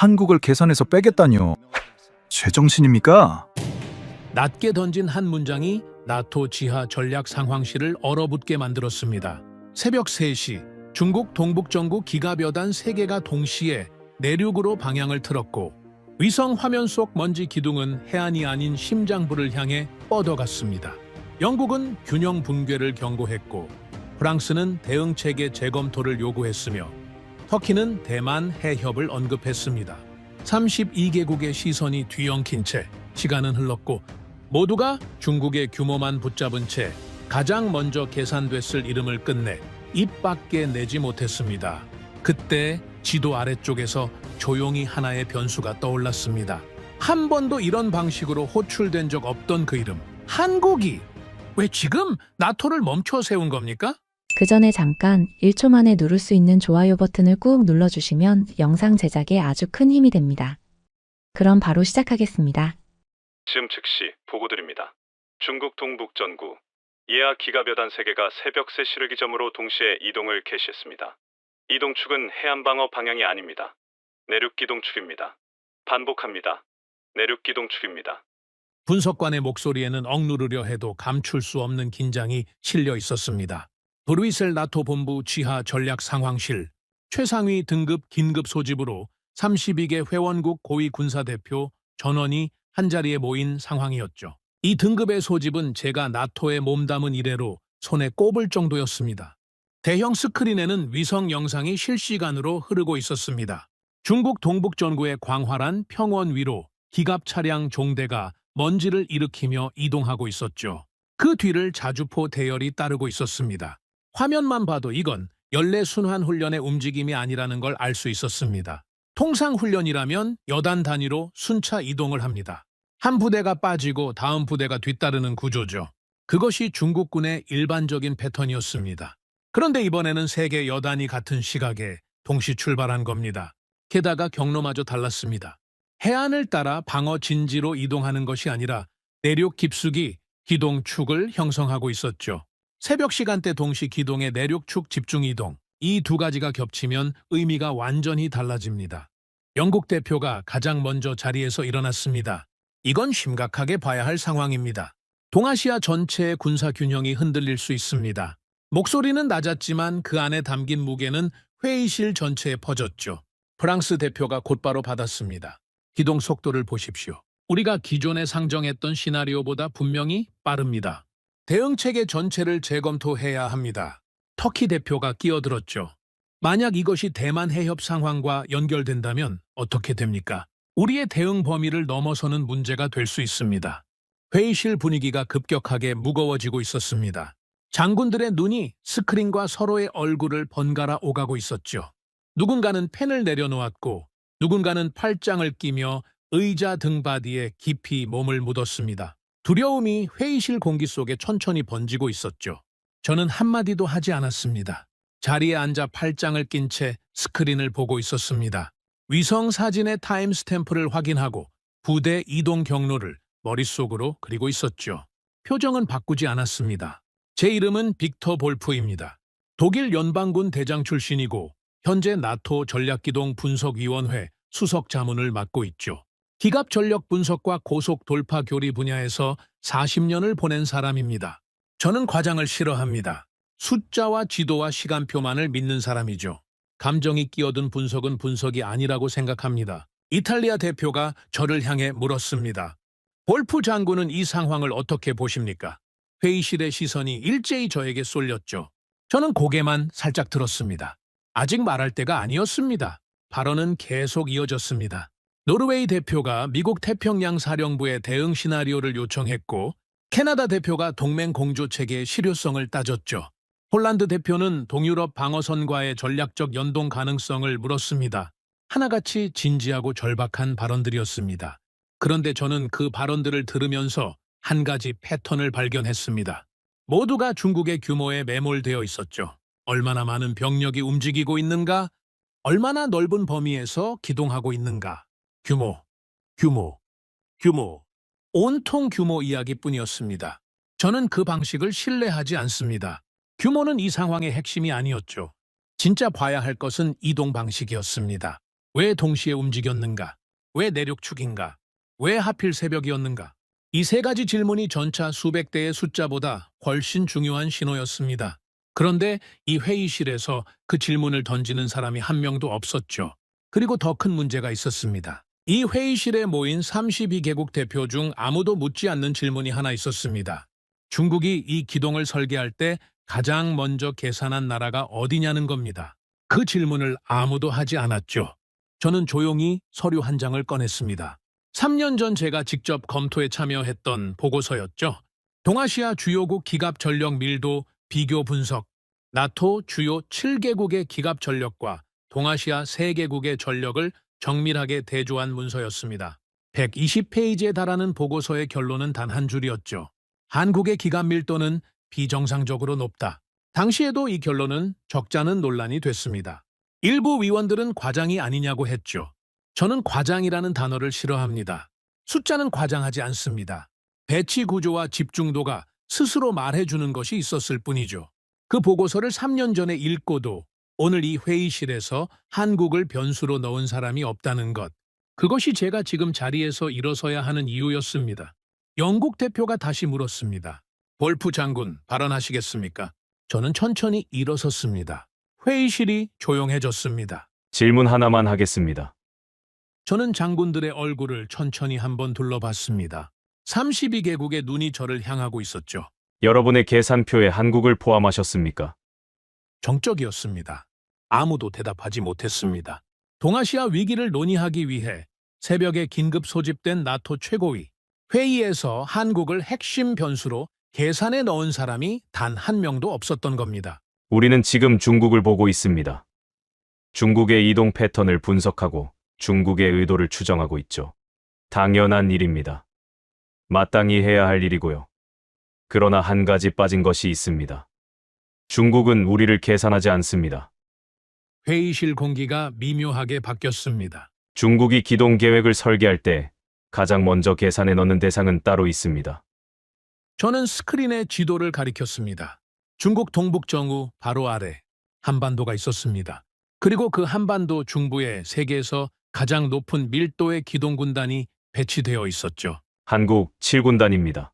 한국을 계산해서 빼겠다뇨. 제정신입니까? 낮게 던진 한 문장이 나토 지하 전략 상황실을 얼어붙게 만들었습니다. 새벽 3시, 중국 동북정구 기갑여단 3개가 동시에 내륙으로 방향을 틀었고 위성 화면 속 먼지 기둥은 해안이 아닌 심장부를 향해 뻗어갔습니다. 영국은 균형 붕괴를 경고했고 프랑스는 대응체계 재검토를 요구했으며 터키는 대만 해협을 언급했습니다. 32개국의 시선이 뒤엉킨 채 시간은 흘렀고 모두가 중국의 규모만 붙잡은 채 가장 먼저 계산됐을 이름을 끝내 입 밖에 내지 못했습니다. 그때 지도 아래쪽에서 조용히 하나의 변수가 떠올랐습니다. 한 번도 이런 방식으로 호출된 적 없던 그 이름, 한국이 왜 지금 나토를 멈춰 세운 겁니까? 그 전에 잠깐 1초 만에 누를 수 있는 좋아요 버튼을 꾹 눌러주시면 영상 제작에 아주 큰 힘이 됩니다. 그럼 바로 시작하겠습니다. 지금 즉시 보고드립니다. 중국 동북전구 이하 기갑여단 3개가 새벽 3시를 기점으로 동시에 이동을 개시했습니다. 이동축은 해안방어 방향이 아닙니다. 내륙기동축입니다. 반복합니다. 내륙기동축입니다. 분석관의 목소리에는 억누르려 해도 감출 수 없는 긴장이 실려 있었습니다. 브뤼셀 나토 본부 지하 전략 상황실, 최상위 등급 긴급 소집으로 32개 회원국 고위 군사대표 전원이 한자리에 모인 상황이었죠. 이 등급의 소집은 제가 나토에 몸담은 이래로 손에 꼽을 정도였습니다. 대형 스크린에는 위성 영상이 실시간으로 흐르고 있었습니다. 중국 동북전구의 광활한 평원 위로 기갑 차량 종대가 먼지를 일으키며 이동하고 있었죠. 그 뒤를 자주포 대열이 따르고 있었습니다. 화면만 봐도 이건 연례순환 훈련의 움직임이 아니라는 걸 알 수 있었습니다. 통상 훈련이라면 여단 단위로 순차 이동을 합니다. 한 부대가 빠지고 다음 부대가 뒤따르는 구조죠. 그것이 중국군의 일반적인 패턴이었습니다. 그런데 이번에는 3개 여단이 같은 시각에 동시 출발한 겁니다. 게다가 경로마저 달랐습니다. 해안을 따라 방어 진지로 이동하는 것이 아니라 내륙 깊숙이 기동축을 형성하고 있었죠. 새벽 시간대 동시 기동의 내륙축 집중 이동, 이 두 가지가 겹치면 의미가 완전히 달라집니다. 영국 대표가 가장 먼저 자리에서 일어났습니다. 이건 심각하게 봐야 할 상황입니다. 동아시아 전체의 군사 균형이 흔들릴 수 있습니다. 목소리는 낮았지만 그 안에 담긴 무게는 회의실 전체에 퍼졌죠. 프랑스 대표가 곧바로 받았습니다. 기동 속도를 보십시오. 우리가 기존에 상정했던 시나리오보다 분명히 빠릅니다. 대응체계 전체를 재검토해야 합니다. 터키 대표가 끼어들었죠. 만약 이것이 대만 해협 상황과 연결된다면 어떻게 됩니까? 우리의 대응 범위를 넘어서는 문제가 될 수 있습니다. 회의실 분위기가 급격하게 무거워지고 있었습니다. 장군들의 눈이 스크린과 서로의 얼굴을 번갈아 오가고 있었죠. 누군가는 펜을 내려놓았고 누군가는 팔짱을 끼며 의자 등바디에 깊이 몸을 묻었습니다. 두려움이 회의실 공기 속에 천천히 번지고 있었죠. 저는 한마디도 하지 않았습니다. 자리에 앉아 팔짱을 낀 채 스크린을 보고 있었습니다. 위성 사진의 타임스탬프를 확인하고 부대 이동 경로를 머릿속으로 그리고 있었죠. 표정은 바꾸지 않았습니다. 제 이름은 빅터 볼프입니다. 독일 연방군 대장 출신이고 현재 나토 전략기동 분석위원회 수석 자문을 맡고 있죠. 기갑 전력 분석과 고속 돌파 교리 분야에서 40년을 보낸 사람입니다. 저는 과장을 싫어합니다. 숫자와 지도와 시간표만을 믿는 사람이죠. 감정이 끼어든 분석은 분석이 아니라고 생각합니다. 이탈리아 대표가 저를 향해 물었습니다. 볼프 장군은 이 상황을 어떻게 보십니까? 회의실의 시선이 일제히 저에게 쏠렸죠. 저는 고개만 살짝 들었습니다. 아직 말할 때가 아니었습니다. 발언은 계속 이어졌습니다. 노르웨이 대표가 미국 태평양 사령부에 대응 시나리오를 요청했고 캐나다 대표가 동맹 공조 체계의 실효성을 따졌죠. 폴란드 대표는 동유럽 방어선과의 전략적 연동 가능성을 물었습니다. 하나같이 진지하고 절박한 발언들이었습니다. 그런데 저는 그 발언들을 들으면서 한 가지 패턴을 발견했습니다. 모두가 중국의 규모에 매몰되어 있었죠. 얼마나 많은 병력이 움직이고 있는가? 얼마나 넓은 범위에서 기동하고 있는가? 규모, 규모, 규모. 온통 규모 이야기뿐이었습니다. 저는 그 방식을 신뢰하지 않습니다. 규모는 이 상황의 핵심이 아니었죠. 진짜 봐야 할 것은 이동 방식이었습니다. 왜 동시에 움직였는가? 왜 내륙축인가? 왜 하필 새벽이었는가? 이 세 가지 질문이 전차 수백 대의 숫자보다 훨씬 중요한 신호였습니다. 그런데 이 회의실에서 그 질문을 던지는 사람이 한 명도 없었죠. 그리고 더 큰 문제가 있었습니다. 이 회의실에 모인 32개국 대표 중 아무도 묻지 않는 질문이 하나 있었습니다. 중국이 이 기동을 설계할 때 가장 먼저 계산한 나라가 어디냐는 겁니다. 그 질문을 아무도 하지 않았죠. 저는 조용히 서류 한 장을 꺼냈습니다. 3년 전 제가 직접 검토에 참여했던 보고서였죠. 동아시아 주요국 기갑 전력 밀도 비교 분석, 나토 주요 7개국의 기갑 전력과 동아시아 3개국의 전력을 정밀하게 대조한 문서였습니다. 120페이지에 달하는 보고서의 결론은 단 한 줄이었죠. 한국의 기갑 밀도는 비정상적으로 높다. 당시에도 이 결론은 적잖은 논란이 됐습니다. 일부 위원들은 과장이 아니냐고 했죠. 저는 과장이라는 단어를 싫어합니다. 숫자는 과장하지 않습니다. 배치 구조와 집중도가 스스로 말해주는 것이 있었을 뿐이죠. 그 보고서를 3년 전에 읽고도 오늘 이 회의실에서 한국을 변수로 넣은 사람이 없다는 것. 그것이 제가 지금 자리에서 일어서야 하는 이유였습니다. 영국 대표가 다시 물었습니다. 볼프 장군, 발언하시겠습니까? 저는 천천히 일어섰습니다. 회의실이 조용해졌습니다. 질문 하나만 하겠습니다. 저는 장군들의 얼굴을 천천히 한번 둘러봤습니다. 32개국의 눈이 저를 향하고 있었죠. 여러분의 계산표에 한국을 포함하셨습니까? 정적이었습니다. 아무도 대답하지 못했습니다. 동아시아 위기를 논의하기 위해 새벽에 긴급 소집된 나토 최고위 회의에서 한국을 핵심 변수로 계산에 넣은 사람이 단 한 명도 없었던 겁니다. 우리는 지금 중국을 보고 있습니다. 중국의 이동 패턴을 분석하고 중국의 의도를 추정하고 있죠. 당연한 일입니다. 마땅히 해야 할 일이고요. 그러나 한 가지 빠진 것이 있습니다. 중국은 우리를 계산하지 않습니다. 회의실 공기가 미묘하게 바뀌었습니다. 중국이 기동 계획을 설계할 때 가장 먼저 계산에 넣는 대상은 따로 있습니다. 저는 스크린에 지도를 가리켰습니다. 중국 동북정우 바로 아래 한반도가 있었습니다. 그리고 그 한반도 중부에 세계에서 가장 높은 밀도의 기동군단이 배치되어 있었죠. 한국 7군단입니다.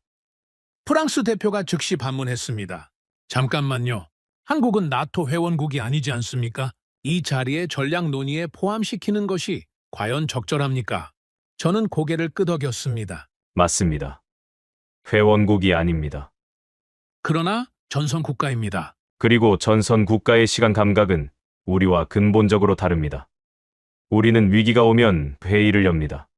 프랑스 대표가 즉시 반문했습니다. 잠깐만요. 한국은 나토 회원국이 아니지 않습니까? 이 자리에 전략 논의에 포함시키는 것이 과연 적절합니까? 저는 고개를 끄덕였습니다. 맞습니다. 회원국이 아닙니다. 그러나 전선 국가입니다. 그리고 전선 국가의 시간 감각은 우리와 근본적으로 다릅니다. 우리는 위기가 오면 회의를 엽니다.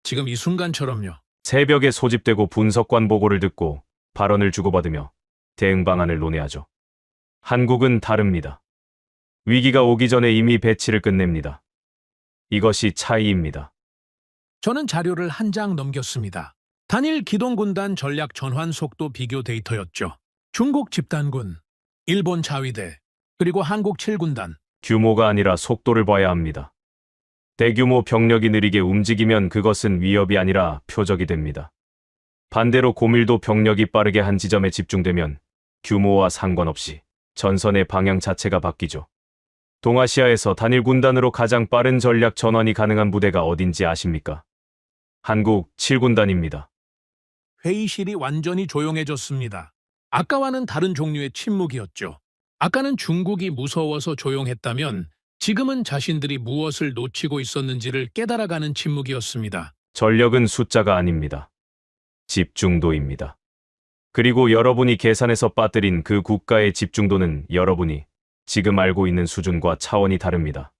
지금 이 순간처럼요. 새벽에 소집되고 분석관 보고를 듣고 발언을 주고받으며 대응 방안을 논의하죠. 한국은 다릅니다. 위기가 오기 전에 이미 배치를 끝냅니다. 이것이 차이입니다. 저는 자료를 한 장 넘겼습니다. 단일 기동군단 전략 전환 속도 비교 데이터였죠. 중국 집단군, 일본 자위대, 그리고 한국 7군단. 규모가 아니라 속도를 봐야 합니다. 대규모 병력이 느리게 움직이면 그것은 위협이 아니라 표적이 됩니다. 반대로 고밀도 병력이 빠르게 한 지점에 집중되면 규모와 상관없이 전선의 방향 자체가 바뀌죠. 동아시아에서 단일 군단으로 가장 빠른 전략 전환이 가능한 부대가 어딘지 아십니까? 한국 7군단입니다. 회의실이 완전히 조용해졌습니다. 아까와는 다른 종류의 침묵이었죠. 아까는 중국이 무서워서 조용했다면 지금은 자신들이 무엇을 놓치고 있었는지를 깨달아가는 침묵이었습니다. 전력은 숫자가 아닙니다. 집중도입니다. 그리고 여러분이 계산해서 빠뜨린 그 국가의 집중도는 여러분이 지금 알고 있는 수준과 차원이 다릅니다.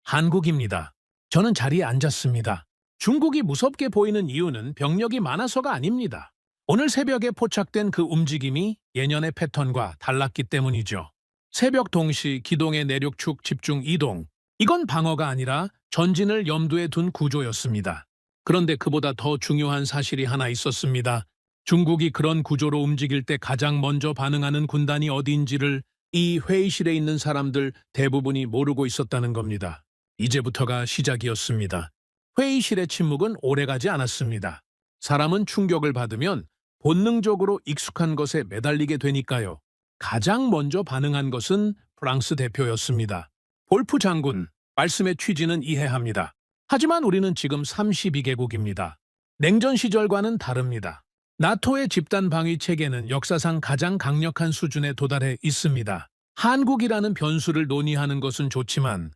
한국입니다. 저는 자리에 앉았습니다. 중국이 무섭게 보이는 이유는 병력이 많아서가 아닙니다. 오늘 새벽에 포착된 그 움직임이 예년의 패턴과 달랐기 때문이죠. 새벽 동시 기동의 내륙축 집중 이동. 이건 방어가 아니라 전진을 염두에 둔 구조였습니다. 그런데 그보다 더 중요한 사실이 하나 있었습니다. 중국이 그런 구조로 움직일 때 가장 먼저 반응하는 군단이 어디인지를 이 회의실에 있는 사람들 대부분이 모르고 있었다는 겁니다. 이제부터가 시작이었습니다. 회의실의 침묵은 오래가지 않았습니다. 사람은 충격을 받으면 본능적으로 익숙한 것에 매달리게 되니까요. 가장 먼저 반응한 것은 프랑스 대표였습니다. 볼프 장군, 말씀의 취지는 이해합니다. 하지만 우리는 지금 32개국입니다. 냉전 시절과는 다릅니다. 나토의 집단 방위 체계는 역사상 가장 강력한 수준에 도달해 있습니다. 한국이라는 변수를 논의하는 것은 좋지만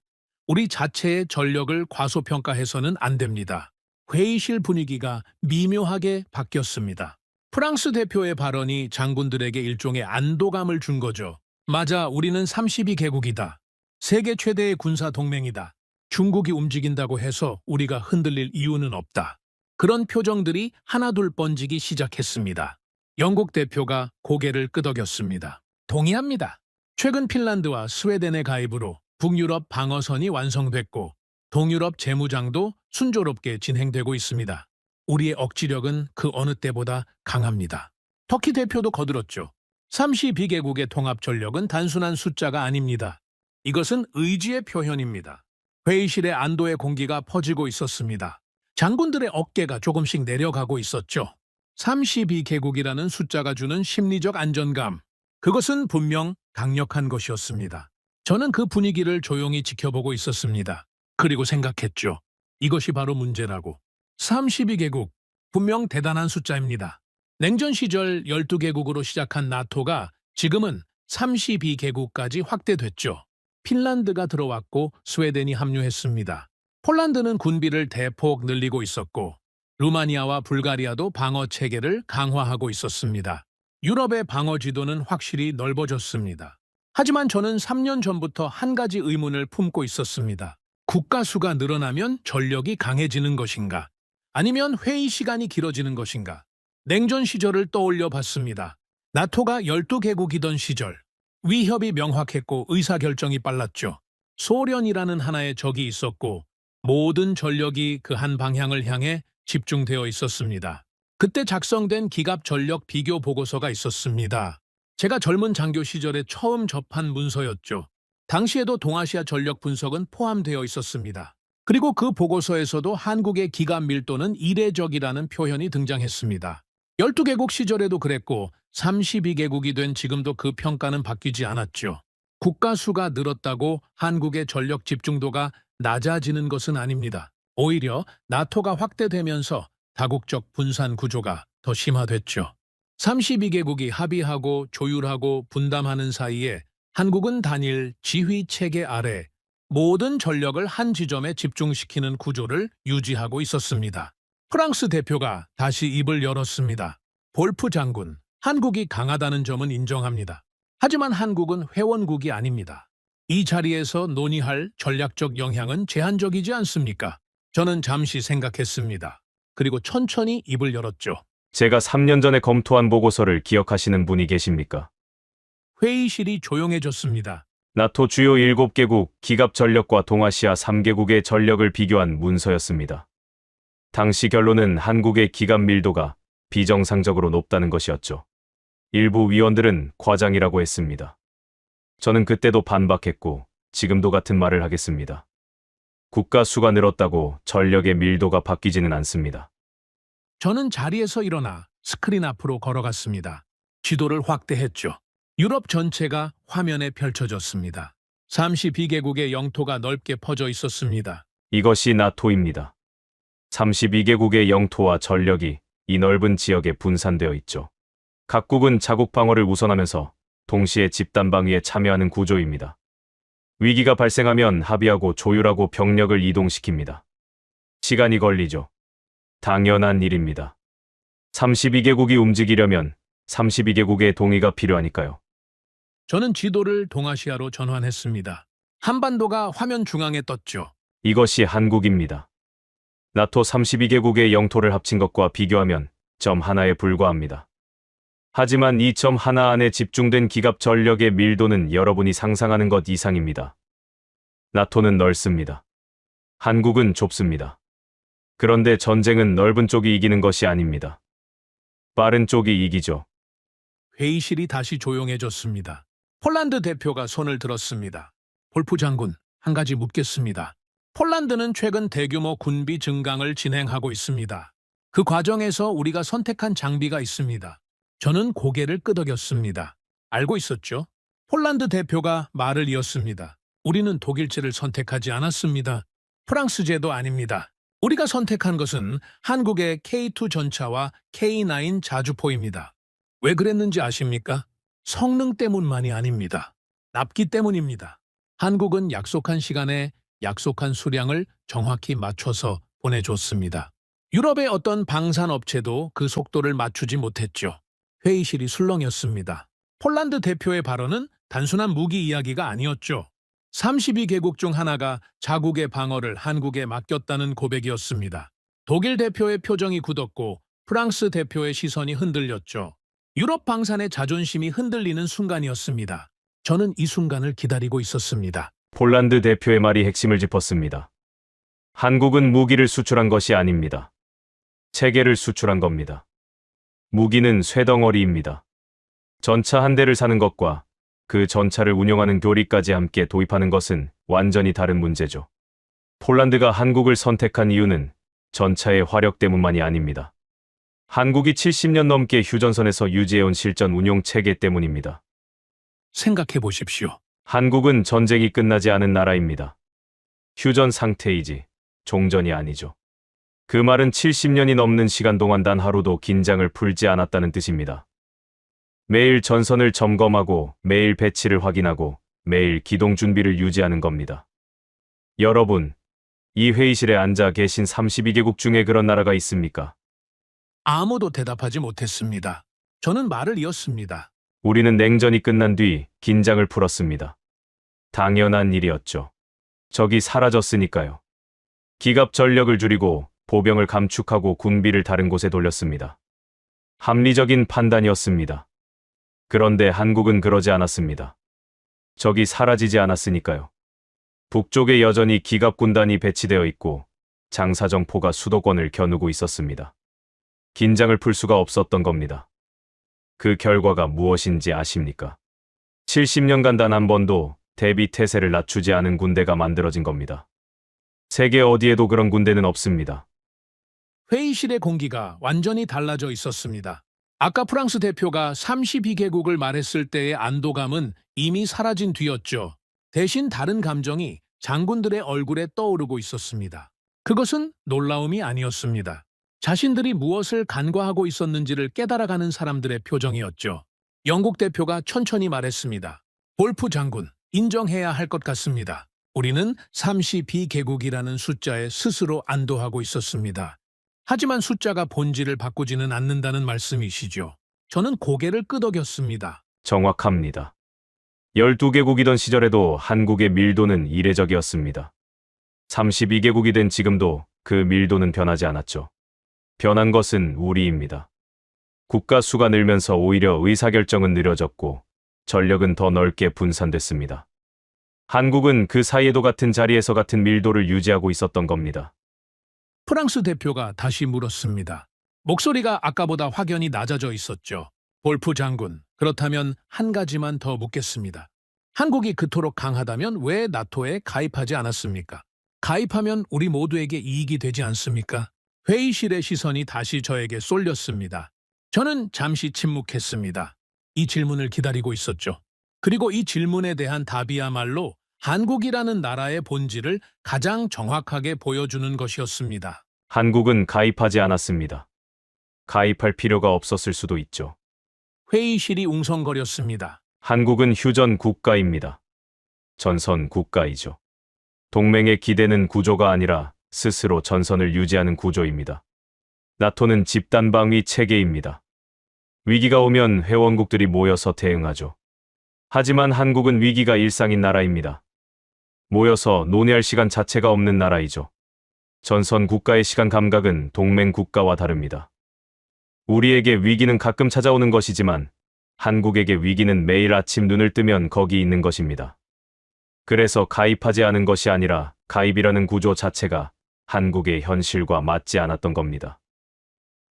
우리 자체의 전력을 과소평가해서는 안 됩니다. 회의실 분위기가 미묘하게 바뀌었습니다. 프랑스 대표의 발언이 장군들에게 일종의 안도감을 준 거죠. 맞아, 우리는 32개국이다. 세계 최대의 군사 동맹이다. 중국이 움직인다고 해서 우리가 흔들릴 이유는 없다. 그런 표정들이 하나둘 번지기 시작했습니다. 영국 대표가 고개를 끄덕였습니다. 동의합니다. 최근 핀란드와 스웨덴의 가입으로 북유럽 방어선이 완성됐고 동유럽 재무장도 순조롭게 진행되고 있습니다. 우리의 억지력은 그 어느 때보다 강합니다. 터키 대표도 거들었죠. 32개국의 통합 전력은 단순한 숫자가 아닙니다. 이것은 의지의 표현입니다. 회의실에 안도의 공기가 퍼지고 있었습니다. 장군들의 어깨가 조금씩 내려가고 있었죠. 32개국이라는 숫자가 주는 심리적 안정감. 그것은 분명 강력한 것이었습니다. 저는 그 분위기를 조용히 지켜보고 있었습니다. 그리고 생각했죠. 이것이 바로 문제라고. 32개국, 분명 대단한 숫자입니다. 냉전 시절 12개국으로 시작한 나토가 지금은 32개국까지 확대됐죠. 핀란드가 들어왔고 스웨덴이 합류했습니다. 폴란드는 군비를 대폭 늘리고 있었고 루마니아와 불가리아도 방어 체계를 강화하고 있었습니다. 유럽의 방어 지도는 확실히 넓어졌습니다. 하지만 저는 3년 전부터 한 가지 의문을 품고 있었습니다. 국가 수가 늘어나면 전력이 강해지는 것인가? 아니면 회의 시간이 길어지는 것인가? 냉전 시절을 떠올려 봤습니다. 나토가 12개국이던 시절, 위협이 명확했고 의사결정이 빨랐죠. 소련이라는 하나의 적이 있었고 모든 전력이 그 한 방향을 향해 집중되어 있었습니다. 그때 작성된 기갑 전력 비교 보고서가 있었습니다. 제가 젊은 장교 시절에 처음 접한 문서였죠. 당시에도 동아시아 전력 분석은 포함되어 있었습니다. 그리고 그 보고서에서도 한국의 기갑 밀도는 이례적이라는 표현이 등장했습니다. 12개국 시절에도 그랬고 32개국이 된 지금도 그 평가는 바뀌지 않았죠. 국가 수가 늘었다고 한국의 전력 집중도가 낮아지는 것은 아닙니다. 오히려 나토가 확대되면서 다국적 분산 구조가 더 심화됐죠. 32개국이 합의하고 조율하고 분담하는 사이에 한국은 단일 지휘 체계 아래 모든 전력을 한 지점에 집중시키는 구조를 유지하고 있었습니다. 프랑스 대표가 다시 입을 열었습니다. 볼프 장군, 한국이 강하다는 점은 인정합니다. 하지만 한국은 회원국이 아닙니다. 이 자리에서 논의할 전략적 영향은 제한적이지 않습니까? 저는 잠시 생각했습니다. 그리고 천천히 입을 열었죠. 제가 3년 전에 검토한 보고서를 기억하시는 분이 계십니까? 회의실이 조용해졌습니다. 나토 주요 7개국 기갑 전력과 동아시아 3개국의 전력을 비교한 문서였습니다. 당시 결론은 한국의 기갑 밀도가 비정상적으로 높다는 것이었죠. 일부 위원들은 과장이라고 했습니다. 저는 그때도 반박했고 지금도 같은 말을 하겠습니다. 국가 수가 늘었다고 전력의 밀도가 바뀌지는 않습니다. 저는 자리에서 일어나 스크린 앞으로 걸어갔습니다. 지도를 확대했죠. 유럽 전체가 화면에 펼쳐졌습니다. 32개국의 영토가 넓게 퍼져 있었습니다. 이것이 나토입니다. 32개국의 영토와 전력이 이 넓은 지역에 분산되어 있죠. 각국은 자국 방어를 우선하면서 동시에 집단 방위에 참여하는 구조입니다. 위기가 발생하면 합의하고 조율하고 병력을 이동시킵니다. 시간이 걸리죠. 당연한 일입니다. 32개국이 움직이려면 32개국의 동의가 필요하니까요. 저는 지도를 동아시아로 전환했습니다. 한반도가 화면 중앙에 떴죠. 이것이 한국입니다. 나토 32개국의 영토를 합친 것과 비교하면 점 하나에 불과합니다. 하지만 이 점 하나 안에 집중된 기갑 전력의 밀도는 여러분이 상상하는 것 이상입니다. 나토는 넓습니다. 한국은 좁습니다. 그런데 전쟁은 넓은 쪽이 이기는 것이 아닙니다. 빠른 쪽이 이기죠. 회의실이 다시 조용해졌습니다. 폴란드 대표가 손을 들었습니다. 볼프 장군, 한 가지 묻겠습니다. 폴란드는 최근 대규모 군비 증강을 진행하고 있습니다. 그 과정에서 우리가 선택한 장비가 있습니다. 저는 고개를 끄덕였습니다. 알고 있었죠? 폴란드 대표가 말을 이었습니다. 우리는 독일제를 선택하지 않았습니다. 프랑스제도 아닙니다. 우리가 선택한 것은 한국의 K2 전차와 K9 자주포입니다. 왜 그랬는지 아십니까? 성능 때문만이 아닙니다. 납기 때문입니다. 한국은 약속한 시간에 약속한 수량을 정확히 맞춰서 보내줬습니다. 유럽의 어떤 방산업체도 그 속도를 맞추지 못했죠. 회의실이 술렁였습니다. 폴란드 대표의 발언은 단순한 무기 이야기가 아니었죠. 32개국 중 하나가 자국의 방어를 한국에 맡겼다는 고백이었습니다. 독일 대표의 표정이 굳었고 프랑스 대표의 시선이 흔들렸죠. 유럽 방산의 자존심이 흔들리는 순간이었습니다. 저는 이 순간을 기다리고 있었습니다. 폴란드 대표의 말이 핵심을 짚었습니다. 한국은 무기를 수출한 것이 아닙니다. 체계를 수출한 겁니다. 무기는 쇠덩어리입니다. 전차 한 대를 사는 것과 그 전차를 운영하는 교리까지 함께 도입하는 것은 완전히 다른 문제죠. 폴란드가 한국을 선택한 이유는 전차의 화력 때문만이 아닙니다. 한국이 70년 넘게 휴전선에서 유지해온 실전 운용 체계 때문입니다. 생각해 보십시오. 한국은 전쟁이 끝나지 않은 나라입니다. 휴전 상태이지 종전이 아니죠. 그 말은 70년이 넘는 시간 동안 단 하루도 긴장을 풀지 않았다는 뜻입니다. 매일 전선을 점검하고 매일 배치를 확인하고 매일 기동 준비를 유지하는 겁니다. 여러분, 이 회의실에 앉아 계신 32개국 중에 그런 나라가 있습니까? 아무도 대답하지 못했습니다. 저는 말을 이었습니다. 우리는 냉전이 끝난 뒤 긴장을 풀었습니다. 당연한 일이었죠. 적이 사라졌으니까요. 기갑 전력을 줄이고 보병을 감축하고 군비를 다른 곳에 돌렸습니다. 합리적인 판단이었습니다. 그런데 한국은 그러지 않았습니다. 적이 사라지지 않았으니까요. 북쪽에 여전히 기갑 군단이 배치되어 있고 장사정포가 수도권을 겨누고 있었습니다. 긴장을 풀 수가 없었던 겁니다. 그 결과가 무엇인지 아십니까? 70년간 단 한 번도 대비 태세를 낮추지 않은 군대가 만들어진 겁니다. 세계 어디에도 그런 군대는 없습니다. 회의실의 공기가 완전히 달라져 있었습니다. 아까 프랑스 대표가 32개국을 말했을 때의 안도감은 이미 사라진 뒤였죠. 대신 다른 감정이 장군들의 얼굴에 떠오르고 있었습니다. 그것은 놀라움이 아니었습니다. 자신들이 무엇을 간과하고 있었는지를 깨달아가는 사람들의 표정이었죠. 영국 대표가 천천히 말했습니다. 볼프 장군, 인정해야 할 것 같습니다. 우리는 32개국이라는 숫자에 스스로 안도하고 있었습니다. 하지만 숫자가 본질을 바꾸지는 않는다는 말씀이시죠. 저는 고개를 끄덕였습니다. 정확합니다. 12개국이던 시절에도 한국의 밀도는 이례적이었습니다. 32개국이 된 지금도 그 밀도는 변하지 않았죠. 변한 것은 우리입니다. 국가 수가 늘면서 오히려 의사결정은 느려졌고 전력은 더 넓게 분산됐습니다. 한국은 그 사이에도 같은 자리에서 같은 밀도를 유지하고 있었던 겁니다. 프랑스 대표가 다시 물었습니다. 목소리가 아까보다 확연히 낮아져 있었죠. 볼프 장군, 그렇다면 한 가지만 더 묻겠습니다. 한국이 그토록 강하다면 왜 나토에 가입하지 않았습니까? 가입하면 우리 모두에게 이익이 되지 않습니까? 회의실의 시선이 다시 저에게 쏠렸습니다. 저는 잠시 침묵했습니다. 이 질문을 기다리고 있었죠. 그리고 이 질문에 대한 답이야말로 한국이라는 나라의 본질을 가장 정확하게 보여주는 것이었습니다. 한국은 가입하지 않았습니다. 가입할 필요가 없었을 수도 있죠. 회의실이 웅성거렸습니다. 한국은 휴전 국가입니다. 전선 국가이죠. 동맹의 기대는 구조가 아니라 스스로 전선을 유지하는 구조입니다. 나토는 집단방위 체계입니다. 위기가 오면 회원국들이 모여서 대응하죠. 하지만 한국은 위기가 일상인 나라입니다. 모여서 논의할 시간 자체가 없는 나라이죠. 전선 국가의 시간 감각은 동맹 국가와 다릅니다. 우리에게 위기는 가끔 찾아오는 것이지만 한국에게 위기는 매일 아침 눈을 뜨면 거기 있는 것입니다. 그래서 가입하지 않은 것이 아니라 가입이라는 구조 자체가 한국의 현실과 맞지 않았던 겁니다.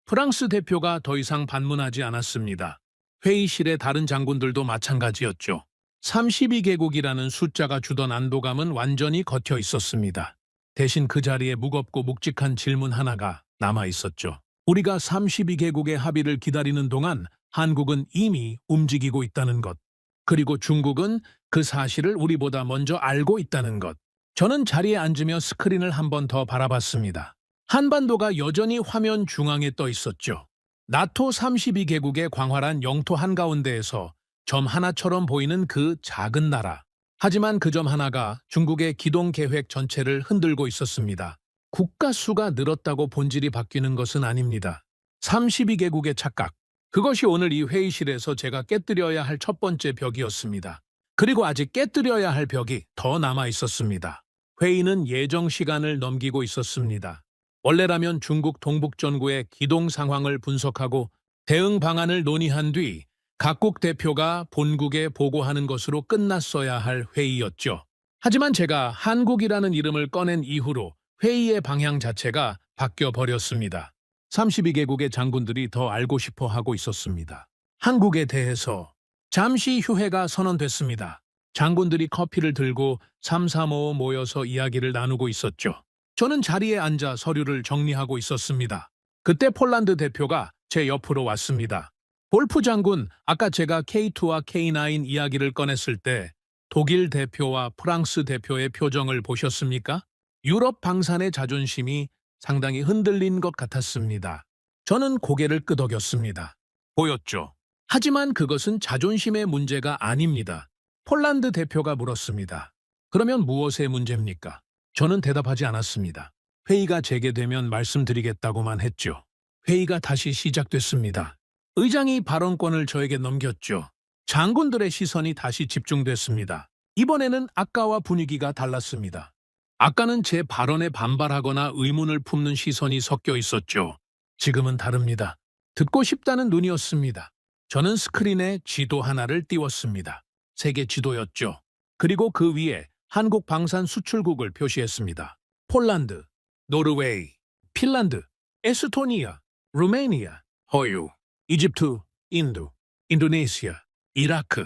프랑스 대표가 더 이상 반문하지 않았습니다. 회의실의 다른 장군들도 마찬가지였죠. 32개국이라는 숫자가 주던 안도감은 완전히 걷혀 있었습니다. 대신 그 자리에 무겁고 묵직한 질문 하나가 남아 있었죠. 우리가 32개국의 합의를 기다리는 동안 한국은 이미 움직이고 있다는 것. 그리고 중국은 그 사실을 우리보다 먼저 알고 있다는 것. 저는 자리에 앉으며 스크린을 한 번 더 바라봤습니다. 한반도가 여전히 화면 중앙에 떠 있었죠. 나토 32개국의 광활한 영토 한가운데에서 점 하나처럼 보이는 그 작은 나라. 하지만 그 점 하나가 중국의 기동 계획 전체를 흔들고 있었습니다. 국가 수가 늘었다고 본질이 바뀌는 것은 아닙니다. 32개국의 착각. 그것이 오늘 이 회의실에서 제가 깨뜨려야 할 첫 번째 벽이었습니다. 그리고 아직 깨뜨려야 할 벽이 더 남아 있었습니다. 회의는 예정 시간을 넘기고 있었습니다. 원래라면 중국 동북전구의 기동 상황을 분석하고 대응 방안을 논의한 뒤 각국 대표가 본국에 보고하는 것으로 끝났어야 할 회의였죠. 하지만 제가 한국이라는 이름을 꺼낸 이후로 회의의 방향 자체가 바뀌어 버렸습니다. 32개국의 장군들이 더 알고 싶어 하고 있었습니다. 한국에 대해서 잠시 휴회가 선언됐습니다. 장군들이 커피를 들고 삼삼오오 모여서 이야기를 나누고 있었죠. 저는 자리에 앉아 서류를 정리하고 있었습니다. 그때 폴란드 대표가 제 옆으로 왔습니다. 볼프 장군, 아까 제가 K2와 K9 이야기를 꺼냈을 때 독일 대표와 프랑스 대표의 표정을 보셨습니까? 유럽 방산의 자존심이 상당히 흔들린 것 같았습니다. 저는 고개를 끄덕였습니다. 보였죠. 하지만 그것은 자존심의 문제가 아닙니다. 폴란드 대표가 물었습니다. 그러면 무엇의 문제입니까? 저는 대답하지 않았습니다. 회의가 재개되면 말씀드리겠다고만 했죠. 회의가 다시 시작됐습니다. 의장이 발언권을 저에게 넘겼죠. 장군들의 시선이 다시 집중됐습니다. 이번에는 아까와 분위기가 달랐습니다. 아까는 제 발언에 반발하거나 의문을 품는 시선이 섞여 있었죠. 지금은 다릅니다. 듣고 싶다는 눈이었습니다. 저는 스크린에 지도 하나를 띄웠습니다. 세계 지도였죠. 그리고 그 위에 한국 방산 수출국을 표시했습니다. 폴란드, 노르웨이, 핀란드, 에스토니아, 루메니아, 호유, 이집트, 인도, 인도네시아, 이라크.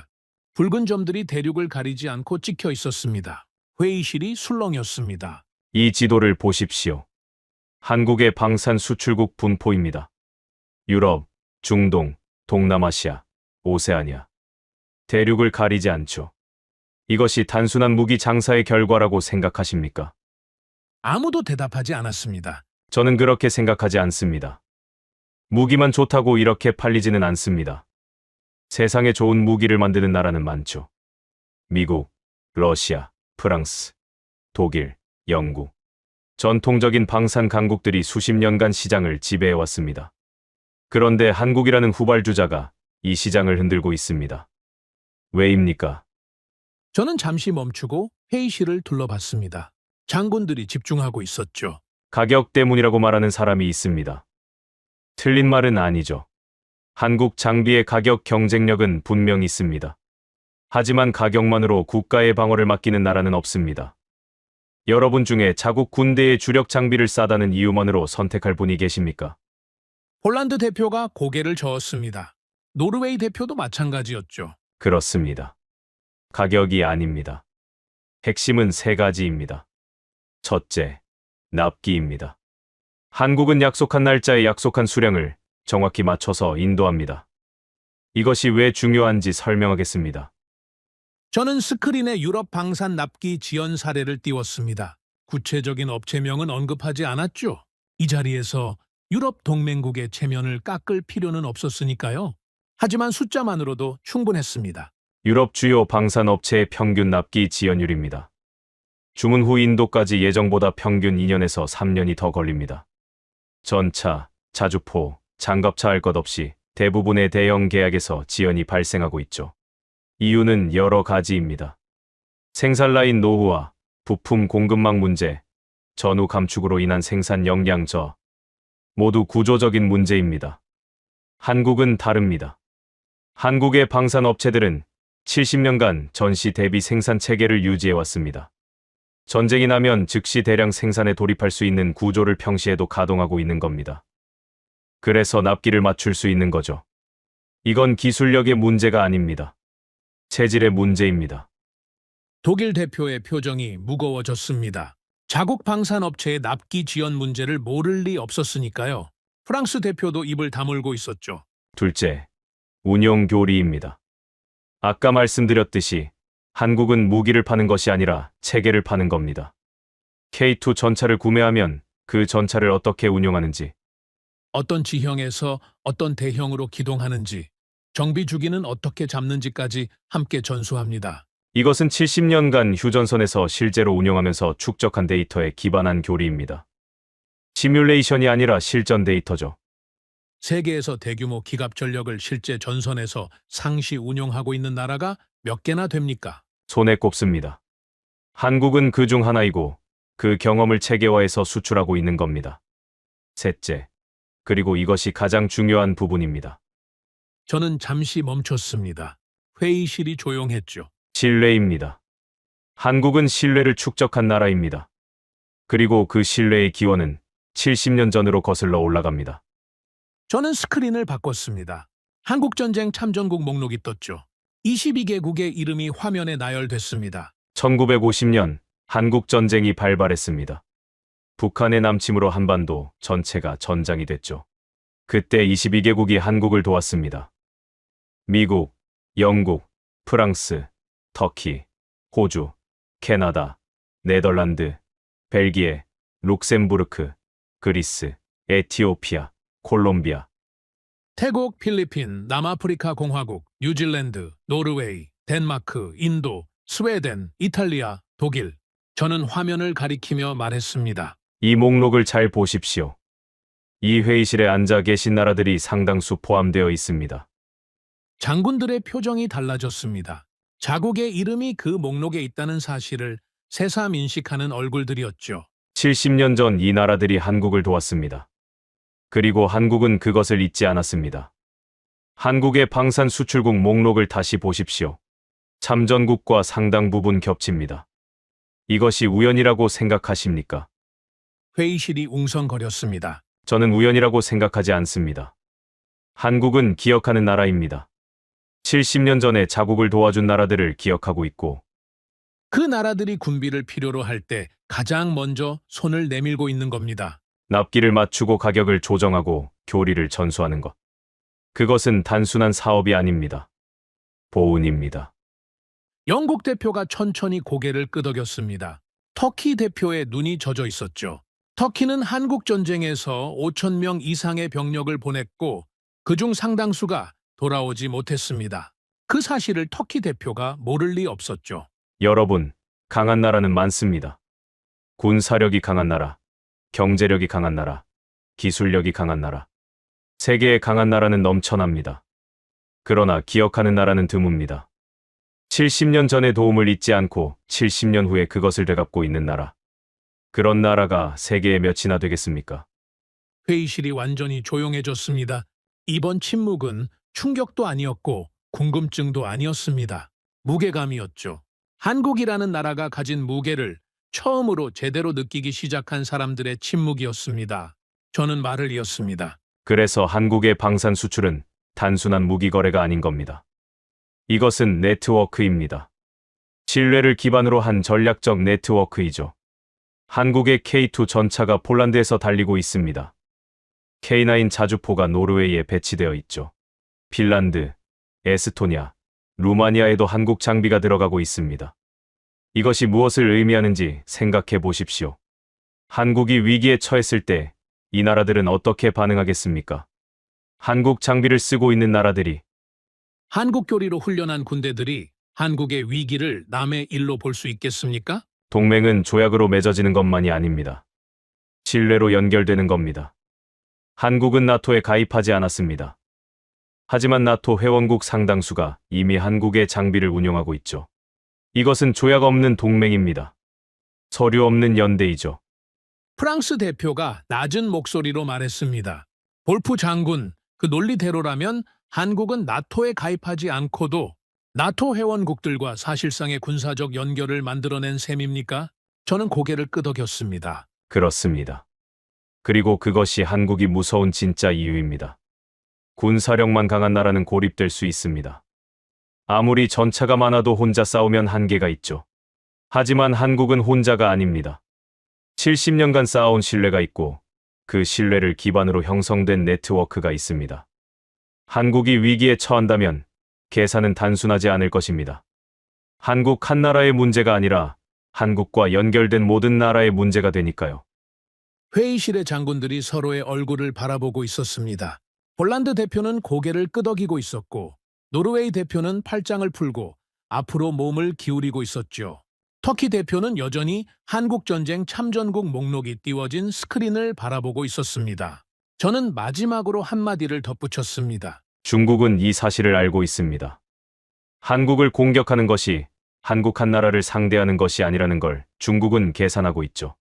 붉은 점들이 대륙을 가리지 않고 찍혀 있었습니다. 회의실이 술렁였습니다. 이 지도를 보십시오. 한국의 방산 수출국 분포입니다. 유럽, 중동, 동남아시아, 오세아니아. 대륙을 가리지 않죠. 이것이 단순한 무기 장사의 결과라고 생각하십니까? 아무도 대답하지 않았습니다. 저는 그렇게 생각하지 않습니다. 무기만 좋다고 이렇게 팔리지는 않습니다. 세상에 좋은 무기를 만드는 나라는 많죠. 미국, 러시아, 프랑스, 독일, 영국. 전통적인 방산 강국들이 수십 년간 시장을 지배해왔습니다. 그런데 한국이라는 후발주자가 이 시장을 흔들고 있습니다. 왜입니까? 저는 잠시 멈추고 회의실을 둘러봤습니다. 장군들이 집중하고 있었죠. 가격 때문이라고 말하는 사람이 있습니다. 틀린 말은 아니죠. 한국 장비의 가격 경쟁력은 분명 있습니다. 하지만 가격만으로 국가의 방어를 맡기는 나라는 없습니다. 여러분 중에 자국 군대의 주력 장비를 싸다는 이유만으로 선택할 분이 계십니까? 폴란드 대표가 고개를 저었습니다. 노르웨이 대표도 마찬가지였죠. 그렇습니다. 가격이 아닙니다. 핵심은 세 가지입니다. 첫째, 납기입니다. 한국은 약속한 날짜에 약속한 수량을 정확히 맞춰서 인도합니다. 이것이 왜 중요한지 설명하겠습니다. 저는 스크린에 유럽 방산 납기 지연 사례를 띄웠습니다. 구체적인 업체명은 언급하지 않았죠. 이 자리에서 유럽 동맹국의 체면을 깎을 필요는 없었으니까요. 하지만 숫자만으로도 충분했습니다. 유럽 주요 방산 업체의 평균 납기 지연율입니다. 주문 후 인도까지 예정보다 평균 2년에서 3년이 더 걸립니다. 전차, 자주포, 장갑차 할 것 없이 대부분의 대형 계약에서 지연이 발생하고 있죠. 이유는 여러 가지입니다. 생산 라인 노후화, 부품 공급망 문제, 전후 감축으로 인한 생산 역량 저하, 모두 구조적인 문제입니다. 한국은 다릅니다. 한국의 방산 업체들은 70년간 전시 대비 생산 체계를 유지해왔습니다. 전쟁이 나면 즉시 대량 생산에 돌입할 수 있는 구조를 평시에도 가동하고 있는 겁니다. 그래서 납기를 맞출 수 있는 거죠. 이건 기술력의 문제가 아닙니다. 체질의 문제입니다. 독일 대표의 표정이 무거워졌습니다. 자국 방산업체의 납기 지연 문제를 모를 리 없었으니까요. 프랑스 대표도 입을 다물고 있었죠. 둘째, 운영 교리입니다. 아까 말씀드렸듯이 한국은 무기를 파는 것이 아니라 체계를 파는 겁니다. K2 전차를 구매하면 그 전차를 어떻게 운용하는지, 어떤 지형에서 어떤 대형으로 기동하는지, 정비 주기는 어떻게 잡는지까지 함께 전수합니다. 이것은 70년간 휴전선에서 실제로 운영하면서 축적한 데이터에 기반한 교리입니다. 시뮬레이션이 아니라 실전 데이터죠. 세계에서 대규모 기갑 전력을 실제 전선에서 상시 운용하고 있는 나라가 몇 개나 됩니까? 손에 꼽습니다. 한국은 그 중 하나이고 그 경험을 체계화해서 수출하고 있는 겁니다. 셋째, 그리고 이것이 가장 중요한 부분입니다. 저는 잠시 멈췄습니다. 회의실이 조용했죠. 신뢰입니다. 한국은 신뢰를 축적한 나라입니다. 그리고 그 신뢰의 기원은 70년 전으로 거슬러 올라갑니다. 저는 스크린을 바꿨습니다. 한국전쟁 참전국 목록이 떴죠. 22개국의 이름이 화면에 나열됐습니다. 1950년 한국전쟁이 발발했습니다. 북한의 남침으로 한반도 전체가 전장이 됐죠. 그때 22개국이 한국을 도왔습니다. 미국, 영국, 프랑스, 터키, 호주, 캐나다, 네덜란드, 벨기에, 룩셈부르크, 그리스, 에티오피아, 콜롬비아. 태국, 필리핀, 남아프리카 공화국, 뉴질랜드, 노르웨이, 덴마크, 인도, 스웨덴, 이탈리아, 독일. 저는 화면을 가리키며 말했습니다. 이 목록을 잘 보십시오. 이 회의실에 앉아 계신 나라들이 상당수 포함되어 있습니다. 장군들의 표정이 달라졌습니다. 자국의 이름이 그 목록에 있다는 사실을 새삼 인식하는 얼굴들이었죠. 70년 전 이 나라들이 한국을 도왔습니다. 그리고 한국은 그것을 잊지 않았습니다. 한국의 방산 수출국 목록을 다시 보십시오. 참전국과 상당 부분 겹칩니다. 이것이 우연이라고 생각하십니까? 회의실이 웅성거렸습니다. 저는 우연이라고 생각하지 않습니다. 한국은 기억하는 나라입니다. 70년 전에 자국을 도와준 나라들을 기억하고 있고, 그 나라들이 군비를 필요로 할 때 가장 먼저 손을 내밀고 있는 겁니다. 납기를 맞추고 가격을 조정하고 교리를 전수하는 것. 그것은 단순한 사업이 아닙니다. 보은입니다. 영국 대표가 천천히 고개를 끄덕였습니다. 터키 대표의 눈이 젖어 있었죠. 터키는 한국 전쟁에서 5천 명 이상의 병력을 보냈고 그중 상당수가 돌아오지 못했습니다. 그 사실을 터키 대표가 모를 리 없었죠. 여러분, 강한 나라는 많습니다. 군사력이 강한 나라, 경제력이 강한 나라, 기술력이 강한 나라. 세계에 강한 나라는 넘쳐납니다. 그러나 기억하는 나라는 드뭅니다. 70년 전의 도움을 잊지 않고 70년 후에 그것을 되갚고 있는 나라. 그런 나라가 세계에 몇이나 되겠습니까? 회의실이 완전히 조용해졌습니다. 이번 침묵은 충격도 아니었고 궁금증도 아니었습니다. 무게감이었죠. 한국이라는 나라가 가진 무게를 처음으로 제대로 느끼기 시작한 사람들의 침묵이었습니다. 저는 말을 이었습니다. 그래서 한국의 방산 수출은 단순한 무기 거래가 아닌 겁니다. 이것은 네트워크입니다. 신뢰를 기반으로 한 전략적 네트워크이죠. 한국의 K2 전차가 폴란드에서 달리고 있습니다. K9 자주포가 노르웨이에 배치되어 있죠. 핀란드, 에스토니아, 루마니아에도 한국 장비가 들어가고 있습니다. 이것이 무엇을 의미하는지 생각해 보십시오. 한국이 위기에 처했을 때 이 나라들은 어떻게 반응하겠습니까? 한국 장비를 쓰고 있는 나라들이 한국 교리로 훈련한 군대들이 한국의 위기를 남의 일로 볼 수 있겠습니까? 동맹은 조약으로 맺어지는 것만이 아닙니다. 신뢰로 연결되는 겁니다. 한국은 나토에 가입하지 않았습니다. 하지만 나토 회원국 상당수가 이미 한국의 장비를 운용하고 있죠. 이것은 조약 없는 동맹입니다. 서류 없는 연대이죠. 프랑스 대표가 낮은 목소리로 말했습니다. 볼프 장군, 그 논리대로라면 한국은 나토에 가입하지 않고도 나토 회원국들과 사실상의 군사적 연결을 만들어낸 셈입니까? 저는 고개를 끄덕였습니다. 그렇습니다. 그리고 그것이 한국이 무서운 진짜 이유입니다. 군사력만 강한 나라는 고립될 수 있습니다. 아무리 전차가 많아도 혼자 싸우면 한계가 있죠. 하지만 한국은 혼자가 아닙니다. 70년간 쌓아온 신뢰가 있고 그 신뢰를 기반으로 형성된 네트워크가 있습니다. 한국이 위기에 처한다면 계산은 단순하지 않을 것입니다. 한국 한 나라의 문제가 아니라 한국과 연결된 모든 나라의 문제가 되니까요. 회의실의 장군들이 서로의 얼굴을 바라보고 있었습니다. 폴란드 대표는 고개를 끄덕이고 있었고 노르웨이 대표는 팔짱을 풀고 앞으로 몸을 기울이고 있었죠. 터키 대표는 여전히 한국전쟁 참전국 목록이 띄워진 스크린을 바라보고 있었습니다. 저는 마지막으로 한마디를 덧붙였습니다. 중국은 이 사실을 알고 있습니다. 한국을 공격하는 것이 한국 한 나라를 상대하는 것이 아니라는 걸 중국은 계산하고 있죠.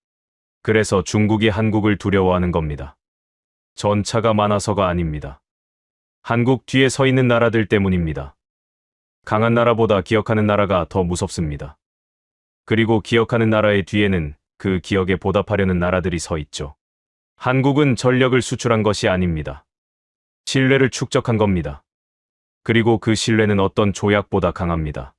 그래서 중국이 한국을 두려워하는 겁니다. 전차가 많아서가 아닙니다. 한국 뒤에 서 있는 나라들 때문입니다. 강한 나라보다 기억하는 나라가 더 무섭습니다. 그리고 기억하는 나라의 뒤에는 그 기억에 보답하려는 나라들이 서 있죠. 한국은 전력을 수출한 것이 아닙니다. 신뢰를 축적한 겁니다. 그리고 그 신뢰는 어떤 조약보다 강합니다.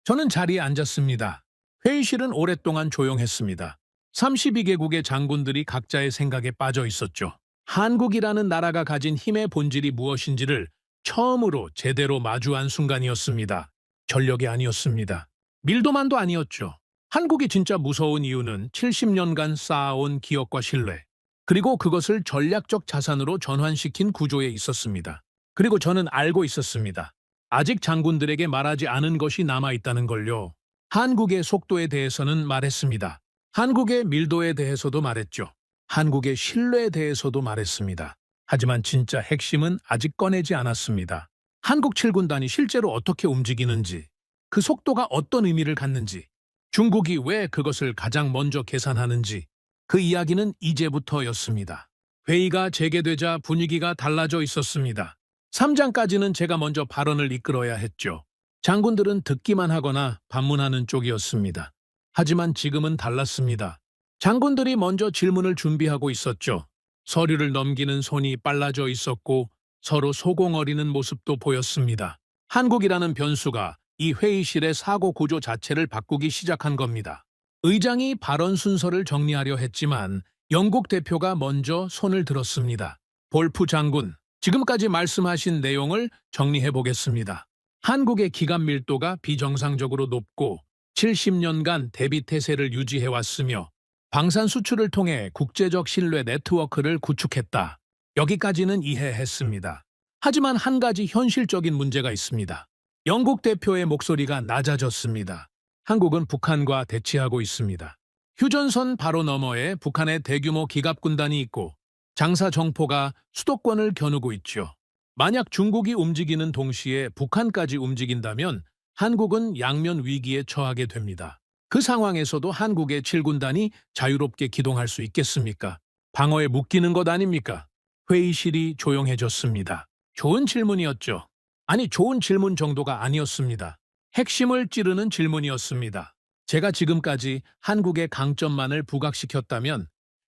저는 자리에 앉았습니다. 회의실은 오랫동안 조용했습니다. 32개국의 장군들이 각자의 생각에 빠져 있었죠. 한국이라는 나라가 가진 힘의 본질이 무엇인지를 처음으로 제대로 마주한 순간이었습니다. 전력이 아니었습니다. 밀도만도 아니었죠. 한국이 진짜 무서운 이유는 70년간 쌓아온 기억과 신뢰, 그리고 그것을 전략적 자산으로 전환시킨 구조에 있었습니다. 그리고 저는 알고 있었습니다. 아직 장군들에게 말하지 않은 것이 남아있다는 걸요. 한국의 속도에 대해서는 말했습니다. 한국의 밀도에 대해서도 말했죠. 한국의 신뢰에 대해서도 말했습니다. 하지만 진짜 핵심은 아직 꺼내지 않았습니다. 한국 7군단이 실제로 어떻게 움직이는지, 그 속도가 어떤 의미를 갖는지, 중국이 왜 그것을 가장 먼저 계산하는지, 그 이야기는 이제부터였습니다. 회의가 재개되자 분위기가 달라져 있었습니다. 3장까지는 제가 먼저 발언을 이끌어야 했죠. 장군들은 듣기만 하거나 반문하는 쪽이었습니다. 하지만 지금은 달랐습니다. 장군들이 먼저 질문을 준비하고 있었죠. 서류를 넘기는 손이 빨라져 있었고 서로 소공어리는 모습도 보였습니다. 한국이라는 변수가 이 회의실의 사고 구조 자체를 바꾸기 시작한 겁니다. 의장이 발언 순서를 정리하려 했지만 영국 대표가 먼저 손을 들었습니다. 볼프 장군, 지금까지 말씀하신 내용을 정리해 보겠습니다. 한국의 기간 밀도가 비정상적으로 높고 70년간 대비 태세를 유지해왔으며 방산 수출을 통해 국제적 신뢰 네트워크를 구축했다. 여기까지는 이해했습니다. 하지만 한 가지 현실적인 문제가 있습니다. 영국 대표의 목소리가 낮아졌습니다. 한국은 북한과 대치하고 있습니다. 휴전선 바로 너머에 북한의 대규모 기갑군단이 있고 장사 정포가 수도권을 겨누고 있죠. 만약 중국이 움직이는 동시에 북한까지 움직인다면 한국은 양면 위기에 처하게 됩니다. 그 상황에서도 한국의 7군단이 자유롭게 기동할 수 있겠습니까? 방어에 묶이는 것 아닙니까? 회의실이 조용해졌습니다. 좋은 질문이었죠. 아니, 좋은 질문 정도가 아니었습니다. 핵심을 찌르는 질문이었습니다. 제가 지금까지 한국의 강점만을 부각시켰다면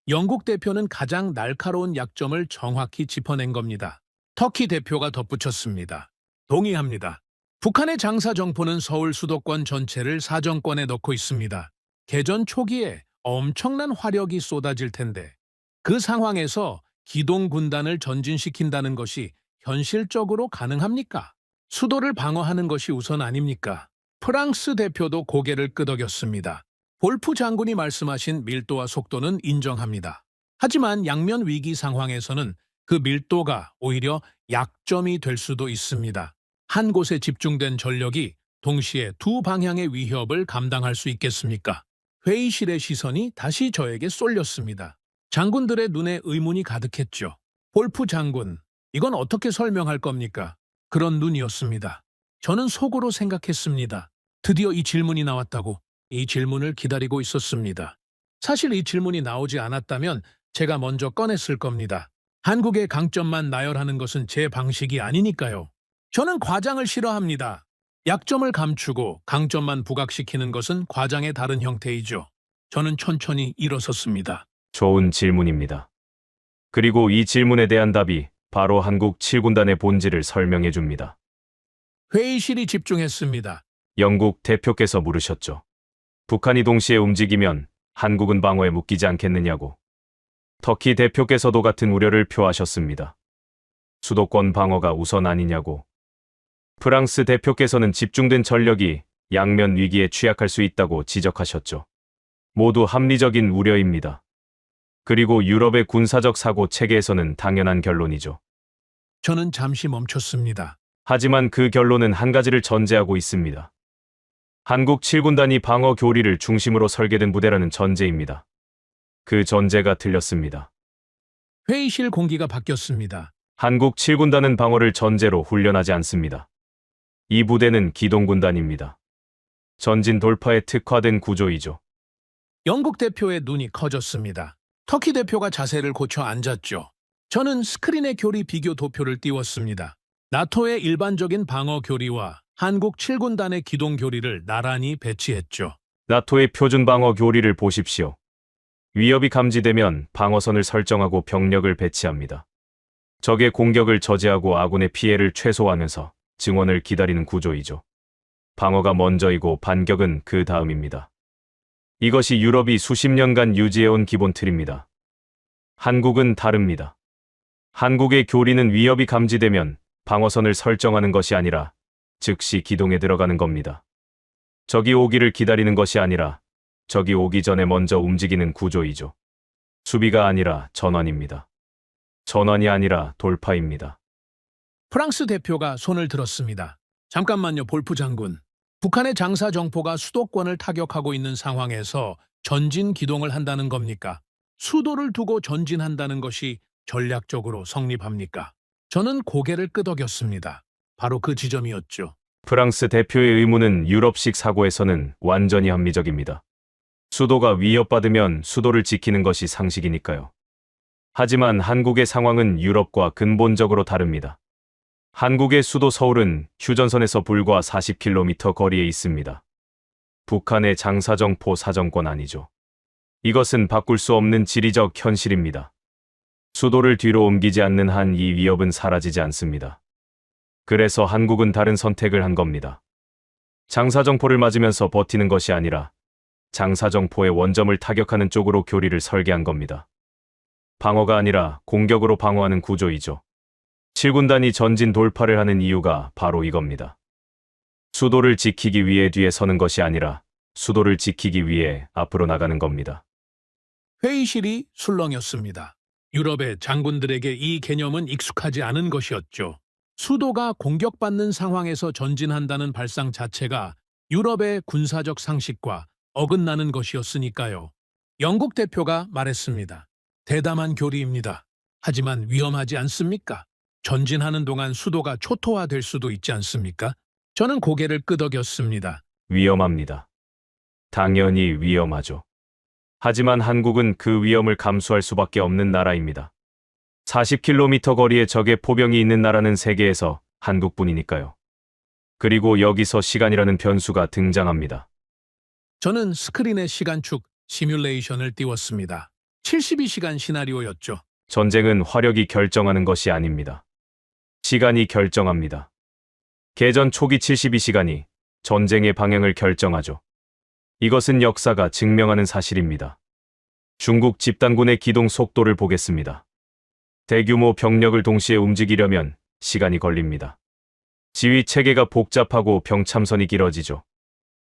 영국 대표는 가장 날카로운 약점을 정확히 짚어낸 겁니다. 터키 대표가 덧붙였습니다. 동의합니다. 북한의 장사 정포는 서울 수도권 전체를 사정권에 넣고 있습니다. 개전 초기에 엄청난 화력이 쏟아질 텐데 그 상황에서 기동군단을 전진시킨다는 것이 현실적으로 가능합니까? 수도를 방어하는 것이 우선 아닙니까? 프랑스 대표도 고개를 끄덕였습니다. 볼프 장군이 말씀하신 밀도와 속도는 인정합니다. 하지만 양면 위기 상황에서는 그 밀도가 오히려 약점이 될 수도 있습니다. 한 곳에 집중된 전력이 동시에 두 방향의 위협을 감당할 수 있겠습니까? 회의실의 시선이 다시 저에게 쏠렸습니다. 장군들의 눈에 의문이 가득했죠. 볼프 장군, 이건 어떻게 설명할 겁니까? 그런 눈이었습니다. 저는 속으로 생각했습니다. 드디어 이 질문이 나왔다고. 이 질문을 기다리고 있었습니다. 사실 이 질문이 나오지 않았다면 제가 먼저 꺼냈을 겁니다. 한국의 강점만 나열하는 것은 제 방식이 아니니까요. 저는 과장을 싫어합니다. 약점을 감추고 강점만 부각시키는 것은 과장의 다른 형태이죠. 저는 천천히 일어섰습니다. 좋은 질문입니다. 그리고 이 질문에 대한 답이 바로 한국 7군단의 본질을 설명해 줍니다. 회의실이 집중했습니다. 영국 대표께서 물으셨죠. 북한이 동시에 움직이면 한국은 방어에 묶이지 않겠느냐고. 터키 대표께서도 같은 우려를 표하셨습니다. 수도권 방어가 우선 아니냐고. 프랑스 대표께서는 집중된 전력이 양면 위기에 취약할 수 있다고 지적하셨죠. 모두 합리적인 우려입니다. 그리고 유럽의 군사적 사고 체계에서는 당연한 결론이죠. 저는 잠시 멈췄습니다. 하지만 그 결론은 한 가지를 전제하고 있습니다. 한국 7군단이 방어 교리를 중심으로 설계된 부대라는 전제입니다. 그 전제가 틀렸습니다. 회의실 공기가 바뀌었습니다. 한국 7군단은 방어를 전제로 훈련하지 않습니다. 이 부대는 기동군단입니다. 전진 돌파에 특화된 구조이죠. 영국 대표의 눈이 커졌습니다. 터키 대표가 자세를 고쳐 앉았죠. 저는 스크린에 교리 비교 도표를 띄웠습니다. 나토의 일반적인 방어 교리와 한국 7군단의 기동 교리를 나란히 배치했죠. 나토의 표준 방어 교리를 보십시오. 위협이 감지되면 방어선을 설정하고 병력을 배치합니다. 적의 공격을 저지하고 아군의 피해를 최소화하면서 증원을 기다리는 구조이죠. 방어가 먼저이고 반격은 그 다음입니다. 이것이 유럽이 수십 년간 유지해온 기본 틀입니다. 한국은 다릅니다. 한국의 교리는 위협이 감지되면 방어선을 설정하는 것이 아니라 즉시 기동에 들어가는 겁니다. 적이 오기를 기다리는 것이 아니라 적이 오기 전에 먼저 움직이는 구조이죠. 수비가 아니라 전환입니다. 전환이 아니라 돌파입니다. 프랑스 대표가 손을 들었습니다. 잠깐만요, 볼프 장군. 북한의 장사 정포가 수도권을 타격하고 있는 상황에서 전진 기동을 한다는 겁니까? 수도를 두고 전진한다는 것이 전략적으로 성립합니까? 저는 고개를 끄덕였습니다. 바로 그 지점이었죠. 프랑스 대표의 의무는 유럽식 사고에서는 완전히 합리적입니다. 수도가 위협받으면 수도를 지키는 것이 상식이니까요. 하지만 한국의 상황은 유럽과 근본적으로 다릅니다. 한국의 수도 서울은 휴전선에서 불과 40km 거리에 있습니다. 북한의 장사정포 사정권 아니죠. 이것은 바꿀 수 없는 지리적 현실입니다. 수도를 뒤로 옮기지 않는 한 이 위협은 사라지지 않습니다. 그래서 한국은 다른 선택을 한 겁니다. 장사정포를 맞으면서 버티는 것이 아니라 장사정포의 원점을 타격하는 쪽으로 교리를 설계한 겁니다. 방어가 아니라 공격으로 방어하는 구조이죠. 7군단이 전진 돌파를 하는 이유가 바로 이겁니다. 수도를 지키기 위해 뒤에 서는 것이 아니라 수도를 지키기 위해 앞으로 나가는 겁니다. 회의실이 술렁였습니다. 유럽의 장군들에게 이 개념은 익숙하지 않은 것이었죠. 수도가 공격받는 상황에서 전진한다는 발상 자체가 유럽의 군사적 상식과 어긋나는 것이었으니까요. 영국 대표가 말했습니다. 대담한 교리입니다. 하지만 위험하지 않습니까? 전진하는 동안 수도가 초토화될 수도 있지 않습니까? 저는 고개를 끄덕였습니다. 위험합니다. 당연히 위험하죠. 하지만 한국은 그 위험을 감수할 수밖에 없는 나라입니다. 40km 거리에 적의 포병이 있는 나라는 세계에서 한국뿐이니까요. 그리고 여기서 시간이라는 변수가 등장합니다. 저는 스크린에 시간축 시뮬레이션을 띄웠습니다. 72시간 시나리오였죠. 전쟁은 화력이 결정하는 것이 아닙니다. 시간이 결정합니다. 개전 초기 72시간이 전쟁의 방향을 결정하죠. 이것은 역사가 증명하는 사실입니다. 중국 집단군의 기동 속도를 보겠습니다. 대규모 병력을 동시에 움직이려면 시간이 걸립니다. 지휘 체계가 복잡하고 병참선이 길어지죠.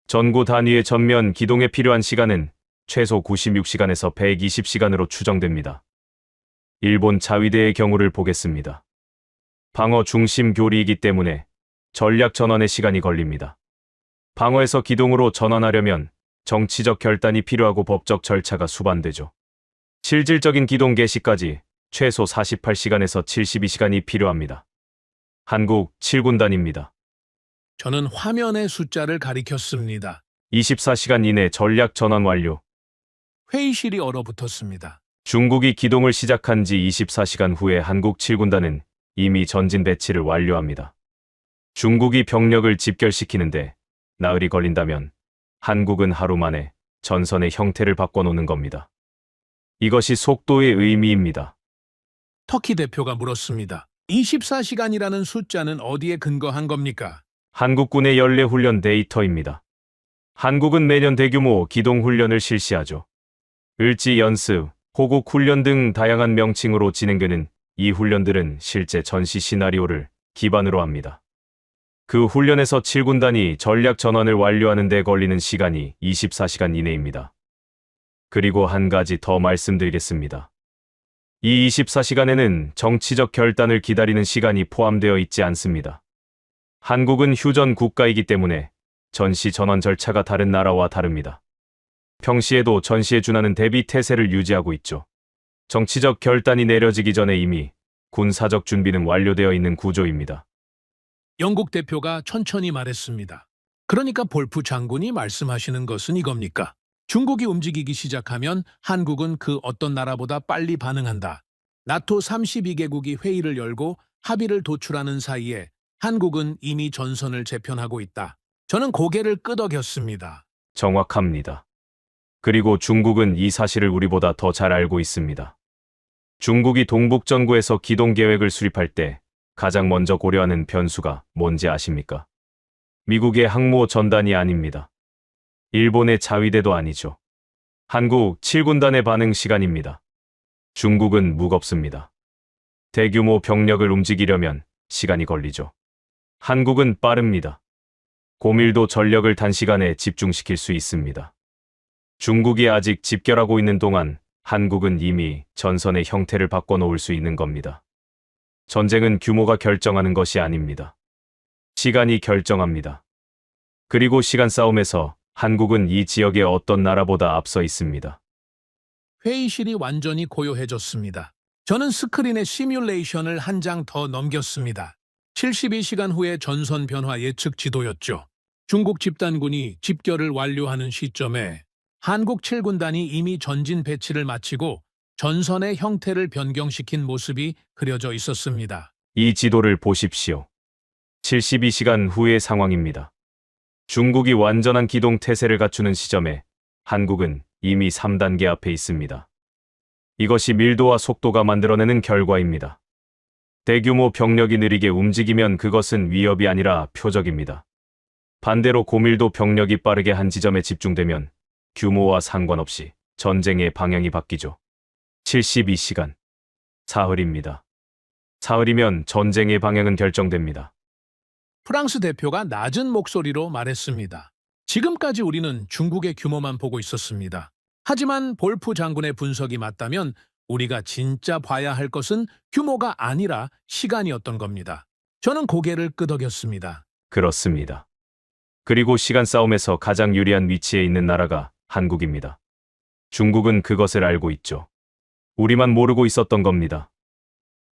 전구 단위의 전면 기동에 필요한 시간은 최소 96시간에서 120시간으로 추정됩니다. 일본 자위대의 경우를 보겠습니다. 방어 중심 교리이기 때문에 전략 전환의 시간이 걸립니다. 방어에서 기동으로 전환하려면 정치적 결단이 필요하고 법적 절차가 수반되죠. 실질적인 기동 개시까지 최소 48시간에서 72시간이 필요합니다. 한국 7군단입니다. 저는 화면의 숫자를 가리켰습니다. 24시간 이내 전략 전환 완료. 회의실이 얼어붙었습니다. 중국이 기동을 시작한 지 24시간 후에 한국 7군단은 이미 전진 배치를 완료합니다. 중국이 병력을 집결시키는데 나흘이 걸린다면 한국은 하루 만에 전선의 형태를 바꿔놓는 겁니다. 이것이 속도의 의미입니다. 터키 대표가 물었습니다. 24시간이라는 숫자는 어디에 근거한 겁니까? 한국군의 연례훈련 데이터입니다. 한국은 매년 대규모 기동훈련을 실시하죠. 을지 연습, 호국 훈련 등 다양한 명칭으로 진행되는 이 훈련들은 실제 전시 시나리오를 기반으로 합니다. 그 훈련에서 7군단이 전략 전환을 완료하는 데 걸리는 시간이 24시간 이내입니다. 그리고 한 가지 더 말씀드리겠습니다. 이 24시간에는 정치적 결단을 기다리는 시간이 포함되어 있지 않습니다. 한국은 휴전 국가이기 때문에 전시 전원 절차가 다른 나라와 다릅니다. 평시에도 전시에 준하는 대비 태세를 유지하고 있죠. 정치적 결단이 내려지기 전에 이미 군사적 준비는 완료되어 있는 구조입니다. 영국 대표가 천천히 말했습니다. 그러니까 볼프 장군이 말씀하시는 것은 이겁니까? 중국이 움직이기 시작하면 한국은 그 어떤 나라보다 빨리 반응한다. 나토 32개국이 회의를 열고 합의를 도출하는 사이에 한국은 이미 전선을 재편하고 있다. 저는 고개를 끄덕였습니다. 정확합니다. 그리고 중국은 이 사실을 우리보다 더 잘 알고 있습니다. 중국이 동북전구에서 기동 계획을 수립할 때 가장 먼저 고려하는 변수가 뭔지 아십니까? 미국의 항모 전단이 아닙니다. 일본의 자위대도 아니죠. 한국 7군단의 반응 시간입니다. 중국은 무겁습니다. 대규모 병력을 움직이려면 시간이 걸리죠. 한국은 빠릅니다. 고밀도 전력을 단시간에 집중시킬 수 있습니다. 중국이 아직 집결하고 있는 동안 한국은 이미 전선의 형태를 바꿔놓을 수 있는 겁니다. 전쟁은 규모가 결정하는 것이 아닙니다. 시간이 결정합니다. 그리고 시간 싸움에서 한국은 이 지역의 어떤 나라보다 앞서 있습니다. 회의실이 완전히 고요해졌습니다. 저는 스크린에 시뮬레이션을 한 장 더 넘겼습니다. 72시간 후의 전선 변화 예측 지도였죠. 중국 집단군이 집결을 완료하는 시점에 한국 7군단이 이미 전진 배치를 마치고 전선의 형태를 변경시킨 모습이 그려져 있었습니다. 이 지도를 보십시오. 72시간 후의 상황입니다. 중국이 완전한 기동 태세를 갖추는 시점에 한국은 이미 3단계 앞에 있습니다. 이것이 밀도와 속도가 만들어내는 결과입니다. 대규모 병력이 느리게 움직이면 그것은 위협이 아니라 표적입니다. 반대로 고밀도 병력이 빠르게 한 지점에 집중되면 규모와 상관없이 전쟁의 방향이 바뀌죠. 72시간. 사흘입니다. 사흘이면 전쟁의 방향은 결정됩니다. 프랑스 대표가 낮은 목소리로 말했습니다. 지금까지 우리는 중국의 규모만 보고 있었습니다. 하지만 볼프 장군의 분석이 맞다면 우리가 진짜 봐야 할 것은 규모가 아니라 시간이었던 겁니다. 저는 고개를 끄덕였습니다. 그렇습니다. 그리고 시간 싸움에서 가장 유리한 위치에 있는 나라가 한국입니다. 중국은 그것을 알고 있죠. 우리만 모르고 있었던 겁니다.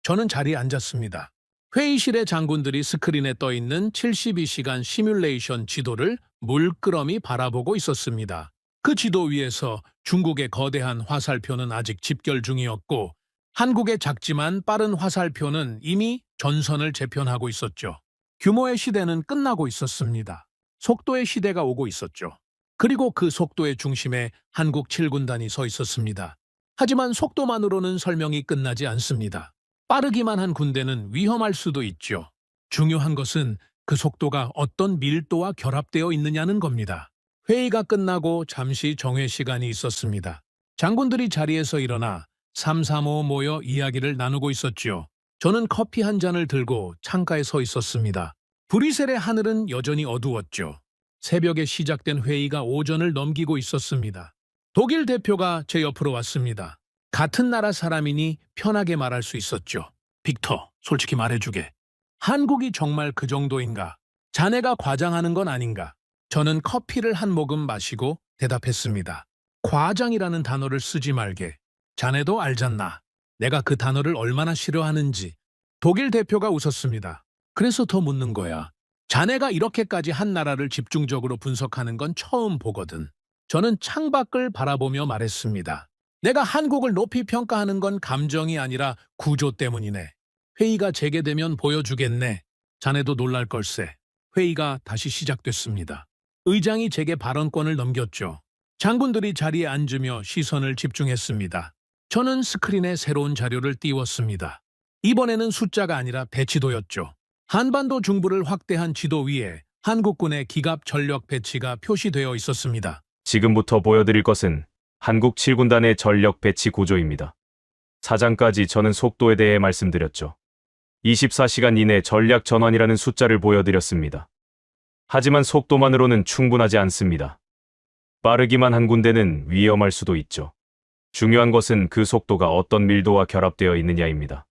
저는 자리에 앉았습니다. 회의실의 장군들이 스크린에 떠 있는 72시간 시뮬레이션 지도를 물끄러미 바라보고 있었습니다. 그 지도 위에서 중국의 거대한 화살표는 아직 집결 중이었고 한국의 작지만 빠른 화살표는 이미 전선을 재편하고 있었죠. 규모의 시대는 끝나고 있었습니다. 속도의 시대가 오고 있었죠. 그리고 그 속도의 중심에 한국 7군단이 서 있었습니다. 하지만 속도만으로는 설명이 끝나지 않습니다. 빠르기만 한 군대는 위험할 수도 있죠. 중요한 것은 그 속도가 어떤 밀도와 결합되어 있느냐는 겁니다. 회의가 끝나고 잠시 정회 시간이 있었습니다. 장군들이 자리에서 일어나 335 모여 이야기를 나누고 있었죠. 저는 커피 한 잔을 들고 창가에 서 있었습니다. 브뤼셀의 하늘은 여전히 어두웠죠. 새벽에 시작된 회의가 오전을 넘기고 있었습니다. 독일 대표가 제 옆으로 왔습니다. 같은 나라 사람이니 편하게 말할 수 있었죠. 빅터, 솔직히 말해주게. 한국이 정말 그 정도인가? 자네가 과장하는 건 아닌가? 저는 커피를 한 모금 마시고 대답했습니다. 과장이라는 단어를 쓰지 말게. 자네도 알잖나. 내가 그 단어를 얼마나 싫어하는지. 독일 대표가 웃었습니다. 그래서 더 묻는 거야. 자네가 이렇게까지 한 나라를 집중적으로 분석하는 건 처음 보거든. 저는 창밖을 바라보며 말했습니다. 내가 한국을 높이 평가하는 건 감정이 아니라 구조 때문이네. 회의가 재개되면 보여주겠네. 자네도 놀랄 걸세. 회의가 다시 시작됐습니다. 의장이 제게 발언권을 넘겼죠. 장군들이 자리에 앉으며 시선을 집중했습니다. 저는 스크린에 새로운 자료를 띄웠습니다. 이번에는 숫자가 아니라 배치도였죠. 한반도 중부를 확대한 지도 위에 한국군의 기갑 전력 배치가 표시되어 있었습니다. 지금부터 보여드릴 것은 한국 7군단의 전력 배치 구조입니다. 사장까지 저는 속도에 대해 말씀드렸죠. 24시간 이내 전략 전환이라는 숫자를 보여드렸습니다. 하지만 속도만으로는 충분하지 않습니다. 빠르기만 한 군데는 위험할 수도 있죠. 중요한 것은 그 속도가 어떤 밀도와 결합되어 있느냐입니다.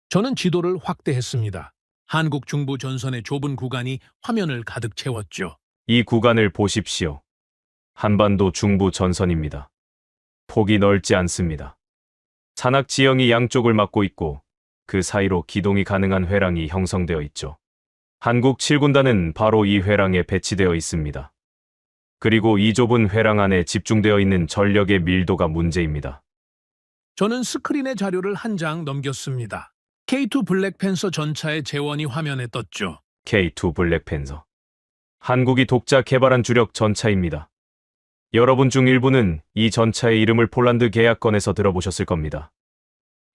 저는 지도를 확대했습니다. 한국 중부 전선의 좁은 구간이 화면을 가득 채웠죠. 이 구간을 보십시오. 한반도 중부 전선입니다. 폭이 넓지 않습니다. 산악 지형이 양쪽을 막고 있고 그 사이로 기동이 가능한 회랑이 형성되어 있죠. 한국 7군단은 바로 이 회랑에 배치되어 있습니다. 그리고 이 좁은 회랑 안에 집중되어 있는 전력의 밀도가 문제입니다. 저는 스크린에 자료를 한 장 넘겼습니다. K2 블랙팬서 전차의 재원이 화면에 떴죠. K2 블랙팬서. 한국이 독자 개발한 주력 전차입니다. 여러분 중 일부는 이 전차의 이름을 폴란드 계약건에서 들어보셨을 겁니다.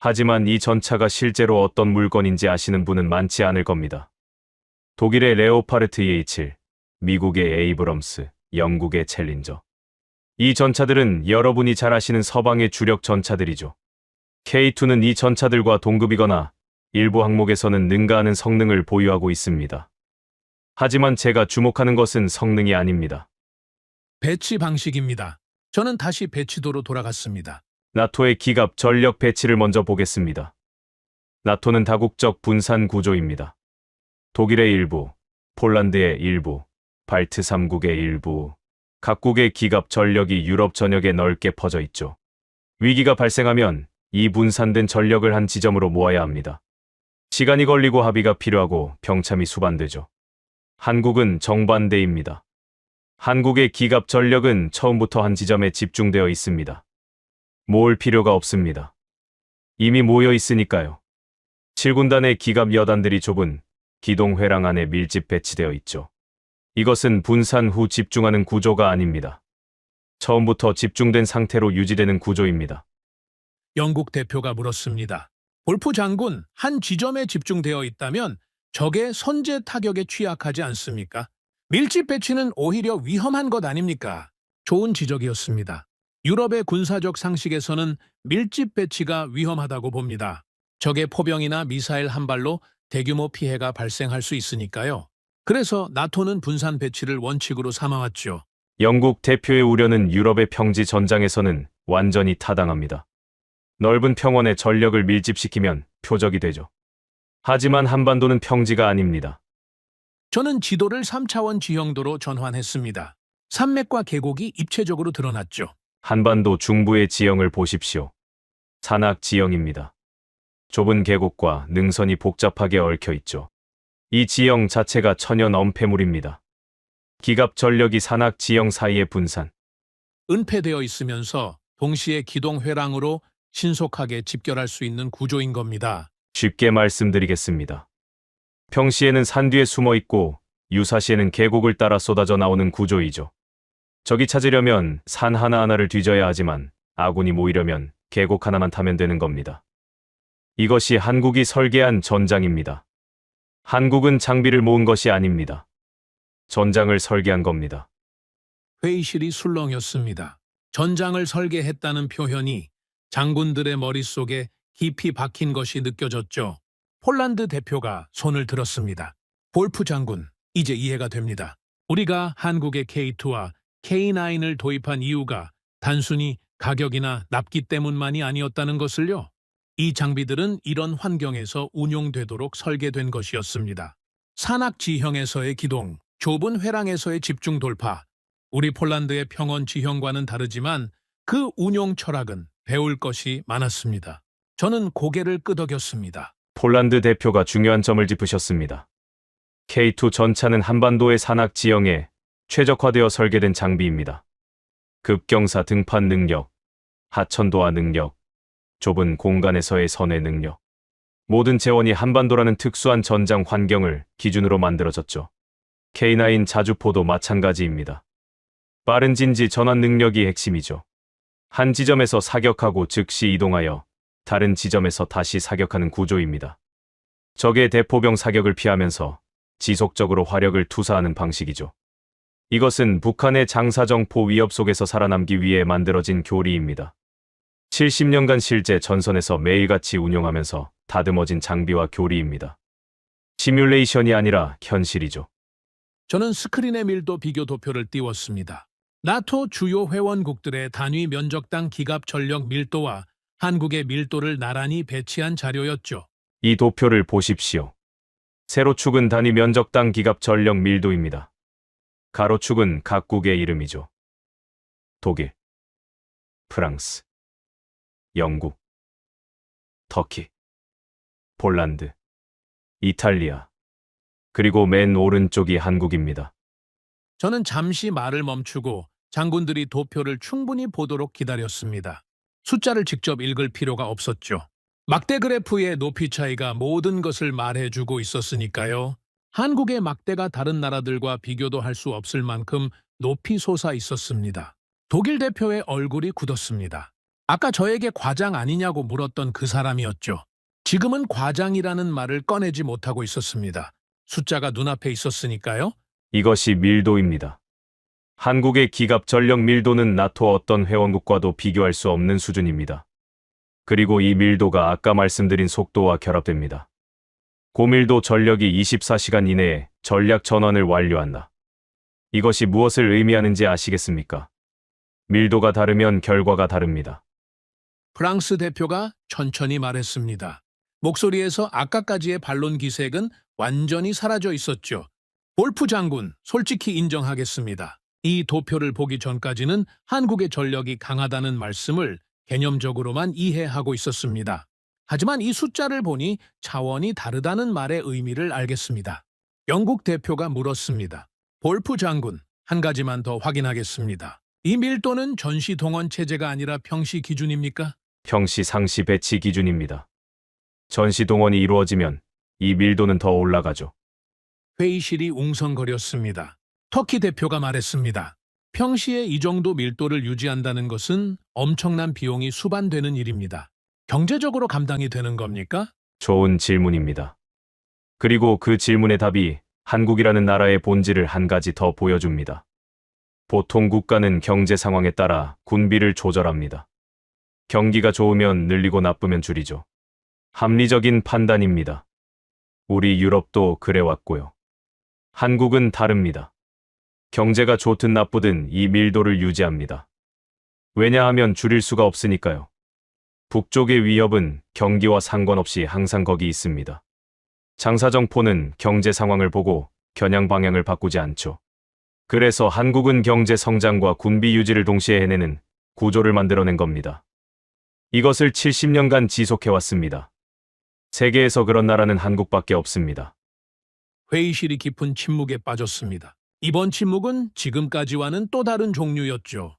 하지만 이 전차가 실제로 어떤 물건인지 아시는 분은 많지 않을 겁니다. 독일의 레오파르트 EH7, 미국의 에이브럼스, 영국의 챌린저. 이 전차들은 여러분이 잘 아시는 서방의 주력 전차들이죠. K2는 이 전차들과 동급이거나 일부 항목에서는 능가하는 성능을 보유하고 있습니다. 하지만 제가 주목하는 것은 성능이 아닙니다. 배치 방식입니다. 저는 다시 배치도로 돌아갔습니다. 나토의 기갑 전력 배치를 먼저 보겠습니다. 나토는 다국적 분산 구조입니다. 독일의 일부, 폴란드의 일부, 발트 3국의 일부, 각국의 기갑 전력이 유럽 전역에 넓게 퍼져 있죠. 위기가 발생하면 이 분산된 전력을 한 지점으로 모아야 합니다. 시간이 걸리고 합의가 필요하고 병참이 수반되죠. 한국은 정반대입니다. 한국의 기갑 전력은 처음부터 한 지점에 집중되어 있습니다. 모을 필요가 없습니다. 이미 모여 있으니까요. 7군단의 기갑 여단들이 좁은 기동 회랑 안에 밀집 배치되어 있죠. 이것은 분산 후 집중하는 구조가 아닙니다. 처음부터 집중된 상태로 유지되는 구조입니다. 영국 대표가 물었습니다. 볼프 장군, 한 지점에 집중되어 있다면 적의 선제 타격에 취약하지 않습니까? 밀집 배치는 오히려 위험한 것 아닙니까? 좋은 지적이었습니다. 유럽의 군사적 상식에서는 밀집 배치가 위험하다고 봅니다. 적의 포병이나 미사일 한 발로 대규모 피해가 발생할 수 있으니까요. 그래서 나토는 분산 배치를 원칙으로 삼아왔죠. 영국 대표의 우려는 유럽의 평지 전장에서는 완전히 타당합니다. 넓은 평원에 전력을 밀집시키면 표적이 되죠. 하지만 한반도는 평지가 아닙니다. 저는 지도를 3차원 지형도로 전환했습니다. 산맥과 계곡이 입체적으로 드러났죠. 한반도 중부의 지형을 보십시오. 산악 지형입니다. 좁은 계곡과 능선이 복잡하게 얽혀 있죠. 이 지형 자체가 천연 엄폐물입니다. 기갑 전력이 산악 지형 사이에 분산, 은폐되어 있으면서 동시에 기동 회랑으로 신속하게 집결할 수 있는 구조인 겁니다. 쉽게 말씀드리겠습니다. 평시에는 산 뒤에 숨어 있고 유사시에는 계곡을 따라 쏟아져 나오는 구조이죠. 적이 찾으려면 산 하나하나를 뒤져야 하지만 아군이 모이려면 계곡 하나만 타면 되는 겁니다. 이것이 한국이 설계한 전장입니다. 한국은 장비를 모은 것이 아닙니다. 전장을 설계한 겁니다. 회의실이 술렁였습니다. 전장을 설계했다는 표현이 장군들의 머릿속에 깊이 박힌 것이 느껴졌죠. 폴란드 대표가 손을 들었습니다. 볼프 장군, 이제 이해가 됩니다. 우리가 한국의 K2와 K9을 도입한 이유가 단순히 가격이나 납기 때문만이 아니었다는 것을요. 이 장비들은 이런 환경에서 운용되도록 설계된 것이었습니다. 산악 지형에서의 기동, 좁은 회랑에서의 집중 돌파. 우리 폴란드의 평원 지형과는 다르지만 그 운용 철학은 배울 것이 많았습니다. 저는 고개를 끄덕였습니다. 폴란드 대표가 중요한 점을 짚으셨습니다. K2 전차는 한반도의 산악 지형에 최적화되어 설계된 장비입니다. 급경사 등판 능력, 하천도하 능력, 좁은 공간에서의 선회 능력. 모든 재원이 한반도라는 특수한 전장 환경을 기준으로 만들어졌죠. K9 자주포도 마찬가지입니다. 빠른 진지 전환 능력이 핵심이죠. 한 지점에서 사격하고 즉시 이동하여 다른 지점에서 다시 사격하는 구조입니다. 적의 대포병 사격을 피하면서 지속적으로 화력을 투사하는 방식이죠. 이것은 북한의 장사정포 위협 속에서 살아남기 위해 만들어진 교리입니다. 70년간 실제 전선에서 매일같이 운용하면서 다듬어진 장비와 교리입니다. 시뮬레이션이 아니라 현실이죠. 저는 스크린의 밀도 비교 도표를 띄웠습니다. 나토 주요 회원국들의 단위 면적당 기갑 전력 밀도와 한국의 밀도를 나란히 배치한 자료였죠. 이 도표를 보십시오. 세로축은 단위 면적당 기갑 전력 밀도입니다. 가로축은 각국의 이름이죠. 독일, 프랑스, 영국, 터키, 폴란드, 이탈리아, 그리고 맨 오른쪽이 한국입니다. 저는 잠시 말을 멈추고 장군들이 도표를 충분히 보도록 기다렸습니다. 숫자를 직접 읽을 필요가 없었죠. 막대 그래프의 높이 차이가 모든 것을 말해주고 있었으니까요. 한국의 막대가 다른 나라들과 비교도 할 수 없을 만큼 높이 솟아 있었습니다. 독일 대표의 얼굴이 굳었습니다. 아까 저에게 과장 아니냐고 물었던 그 사람이었죠. 지금은 과장이라는 말을 꺼내지 못하고 있었습니다. 숫자가 눈앞에 있었으니까요. 이것이 밀도입니다. 한국의 기갑 전력 밀도는 나토 어떤 회원국과도 비교할 수 없는 수준입니다. 그리고 이 밀도가 아까 말씀드린 속도와 결합됩니다. 고밀도 전력이 24시간 이내에 전략 전환을 완료한다. 이것이 무엇을 의미하는지 아시겠습니까? 밀도가 다르면 결과가 다릅니다. 프랑스 대표가 천천히 말했습니다. 목소리에서 아까까지의 반론 기색은 완전히 사라져 있었죠. 볼프 장군, 솔직히 인정하겠습니다. 이 도표를 보기 전까지는 한국의 전력이 강하다는 말씀을 개념적으로만 이해하고 있었습니다. 하지만 이 숫자를 보니 차원이 다르다는 말의 의미를 알겠습니다. 영국 대표가 물었습니다. 볼프 장군, 한 가지만 더 확인하겠습니다. 이 밀도는 전시 동원 체제가 아니라 평시 기준입니까? 평시 상시 배치 기준입니다. 전시 동원이 이루어지면 이 밀도는 더 올라가죠. 회의실이 웅성거렸습니다. 터키 대표가 말했습니다. 평시에 이 정도 밀도를 유지한다는 것은 엄청난 비용이 수반되는 일입니다. 경제적으로 감당이 되는 겁니까? 좋은 질문입니다. 그리고 그 질문의 답이 한국이라는 나라의 본질을 한 가지 더 보여줍니다. 보통 국가는 경제 상황에 따라 군비를 조절합니다. 경기가 좋으면 늘리고 나쁘면 줄이죠. 합리적인 판단입니다. 우리 유럽도 그래왔고요. 한국은 다릅니다. 경제가 좋든 나쁘든 이 밀도를 유지합니다. 왜냐하면 줄일 수가 없으니까요. 북쪽의 위협은 경기와 상관없이 항상 거기 있습니다. 장사정포는 경제 상황을 보고 겨냥 방향을 바꾸지 않죠. 그래서 한국은 경제 성장과 군비 유지를 동시에 해내는 구조를 만들어낸 겁니다. 이것을 70년간 지속해왔습니다. 세계에서 그런 나라는 한국밖에 없습니다. 회의실이 깊은 침묵에 빠졌습니다. 이번 침묵은 지금까지와는 또 다른 종류였죠.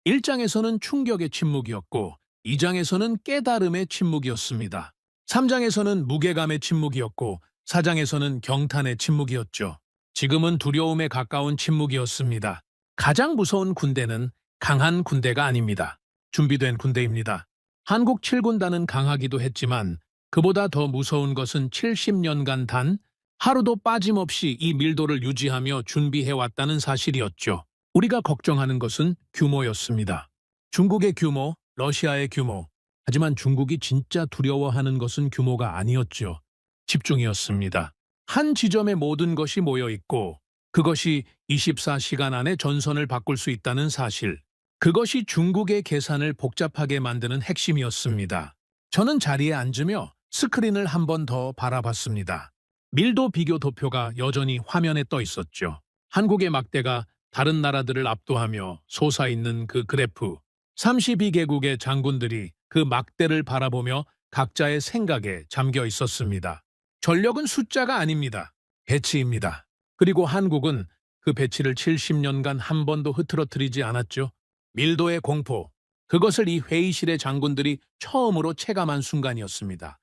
1장에서는 충격의 침묵이었고 2장에서는 깨달음의 침묵이었습니다. 3장에서는 무게감의 침묵이었고 4장에서는 경탄의 침묵이었죠. 지금은 두려움에 가까운 침묵이었습니다. 가장 무서운 군대는 강한 군대가 아닙니다. 준비된 군대입니다. 한국 7군단은 강하기도 했지만 그보다 더 무서운 것은 70년간 단 하루도 빠짐없이 이 밀도를 유지하며 준비해왔다는 사실이었죠. 우리가 걱정하는 것은 규모였습니다. 중국의 규모, 러시아의 규모. 하지만 중국이 진짜 두려워하는 것은 규모가 아니었죠. 집중이었습니다. 한 지점에 모든 것이 모여있고 그것이 24시간 안에 전선을 바꿀 수 있다는 사실. 그것이 중국의 계산을 복잡하게 만드는 핵심이었습니다. 저는 자리에 앉으며 스크린을 한 번 더 바라봤습니다. 밀도 비교 도표가 여전히 화면에 떠 있었죠. 한국의 막대가 다른 나라들을 압도하며 솟아있는 그 그래프. 32개국의 장군들이 그 막대를 바라보며 각자의 생각에 잠겨 있었습니다. 전력은 숫자가 아닙니다. 배치입니다. 그리고 한국은 그 배치를 70년간 한 번도 흐트러뜨리지 않았죠. 밀도의 공포. 그것을 이 회의실의 장군들이 처음으로 체감한 순간이었습니다.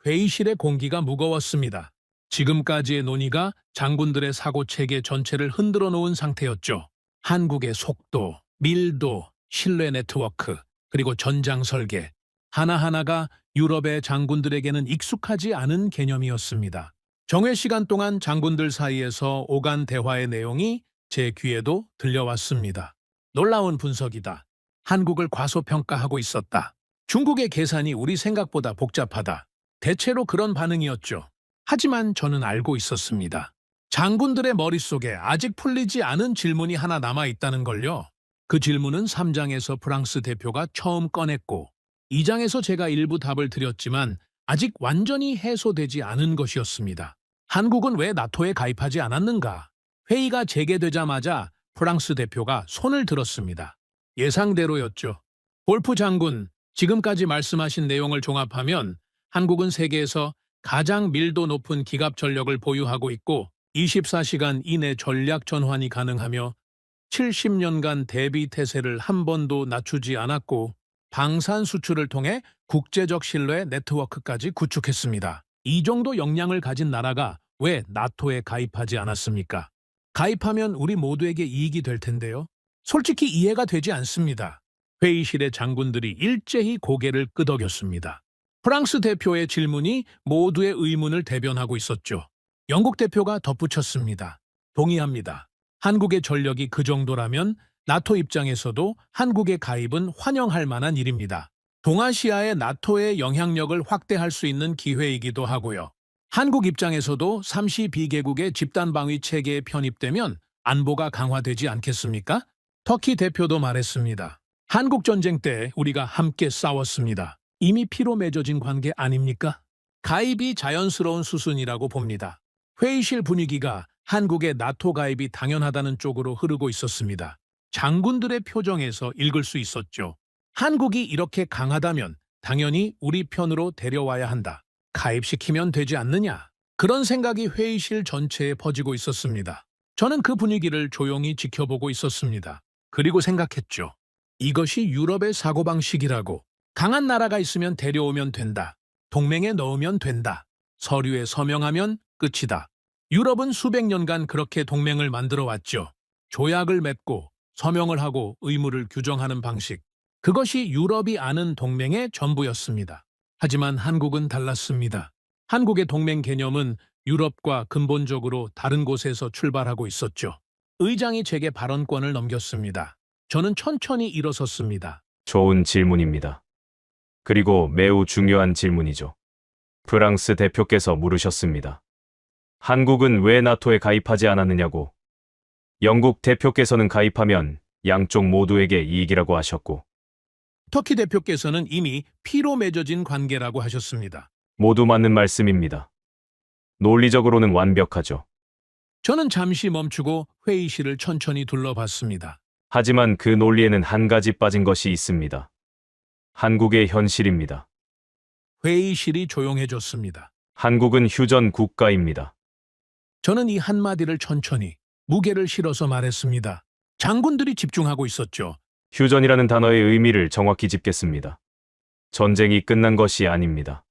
회의실의 공기가 무거웠습니다. 지금까지의 논의가 장군들의 사고체계 전체를 흔들어 놓은 상태였죠. 한국의 속도, 밀도, 신뢰 네트워크, 그리고 전장 설계. 하나하나가 유럽의 장군들에게는 익숙하지 않은 개념이었습니다. 정회 시간 동안 장군들 사이에서 오간 대화의 내용이 제 귀에도 들려왔습니다. 놀라운 분석이다. 한국을 과소평가하고 있었다. 중국의 계산이 우리 생각보다 복잡하다. 대체로 그런 반응이었죠. 하지만 저는 알고 있었습니다. 장군들의 머릿속에 아직 풀리지 않은 질문이 하나 남아 있다는 걸요. 그 질문은 3장에서 프랑스 대표가 처음 꺼냈고 2장에서 제가 일부 답을 드렸지만 아직 완전히 해소되지 않은 것이었습니다. 한국은 왜 나토에 가입하지 않았는가? 회의가 재개되자마자 프랑스 대표가 손을 들었습니다. 예상대로였죠. 볼프 장군, 지금까지 말씀하신 내용을 종합하면 한국은 세계에서 가장 밀도 높은 기갑 전력을 보유하고 있고 24시간 이내 전략 전환이 가능하며 70년간 대비 태세를 한 번도 낮추지 않았고 방산 수출을 통해 국제적 신뢰 네트워크까지 구축했습니다. 이 정도 역량을 가진 나라가 왜 나토에 가입하지 않았습니까? 가입하면 우리 모두에게 이익이 될 텐데요. 솔직히 이해가 되지 않습니다. 회의실의 장군들이 일제히 고개를 끄덕였습니다. 프랑스 대표의 질문이 모두의 의문을 대변하고 있었죠. 영국 대표가 덧붙였습니다. 동의합니다. 한국의 전력이 그 정도라면 나토 입장에서도 한국의 가입은 환영할 만한 일입니다. 동아시아의 나토의 영향력을 확대할 수 있는 기회이기도 하고요. 한국 입장에서도 32개국의 집단방위 체계에 편입되면 안보가 강화되지 않겠습니까? 터키 대표도 말했습니다. 한국 전쟁 때 우리가 함께 싸웠습니다. 이미 피로 맺어진 관계 아닙니까? 가입이 자연스러운 수순이라고 봅니다. 회의실 분위기가 한국의 나토 가입이 당연하다는 쪽으로 흐르고 있었습니다. 장군들의 표정에서 읽을 수 있었죠. 한국이 이렇게 강하다면 당연히 우리 편으로 데려와야 한다. 가입시키면 되지 않느냐? 그런 생각이 회의실 전체에 퍼지고 있었습니다. 저는 그 분위기를 조용히 지켜보고 있었습니다. 그리고 생각했죠. 이것이 유럽의 사고방식이라고. 강한 나라가 있으면 데려오면 된다. 동맹에 넣으면 된다. 서류에 서명하면 끝이다. 유럽은 수백 년간 그렇게 동맹을 만들어 왔죠. 조약을 맺고 서명을 하고 의무를 규정하는 방식. 그것이 유럽이 아는 동맹의 전부였습니다. 하지만 한국은 달랐습니다. 한국의 동맹 개념은 유럽과 근본적으로 다른 곳에서 출발하고 있었죠. 의장이 제게 발언권을 넘겼습니다. 저는 천천히 일어섰습니다. 좋은 질문입니다. 그리고 매우 중요한 질문이죠. 프랑스 대표께서 물으셨습니다. 한국은 왜 나토에 가입하지 않았느냐고. 영국 대표께서는 가입하면 양쪽 모두에게 이익이라고 하셨고, 터키 대표께서는 이미 피로 맺어진 관계라고 하셨습니다. 모두 맞는 말씀입니다. 논리적으로는 완벽하죠. 저는 잠시 멈추고 회의실을 천천히 둘러봤습니다. 하지만 그 논리에는 한 가지 빠진 것이 있습니다. 한국의 현실입니다. 회의실이 조용해졌습니다. 한국은 휴전 국가입니다. 저는 이 한마디를 천천히 무게를 실어서 말했습니다. 장군들이 집중하고 있었죠. 휴전이라는 단어의 의미를 정확히 짚겠습니다. 전쟁이 끝난 것이 아닙니다.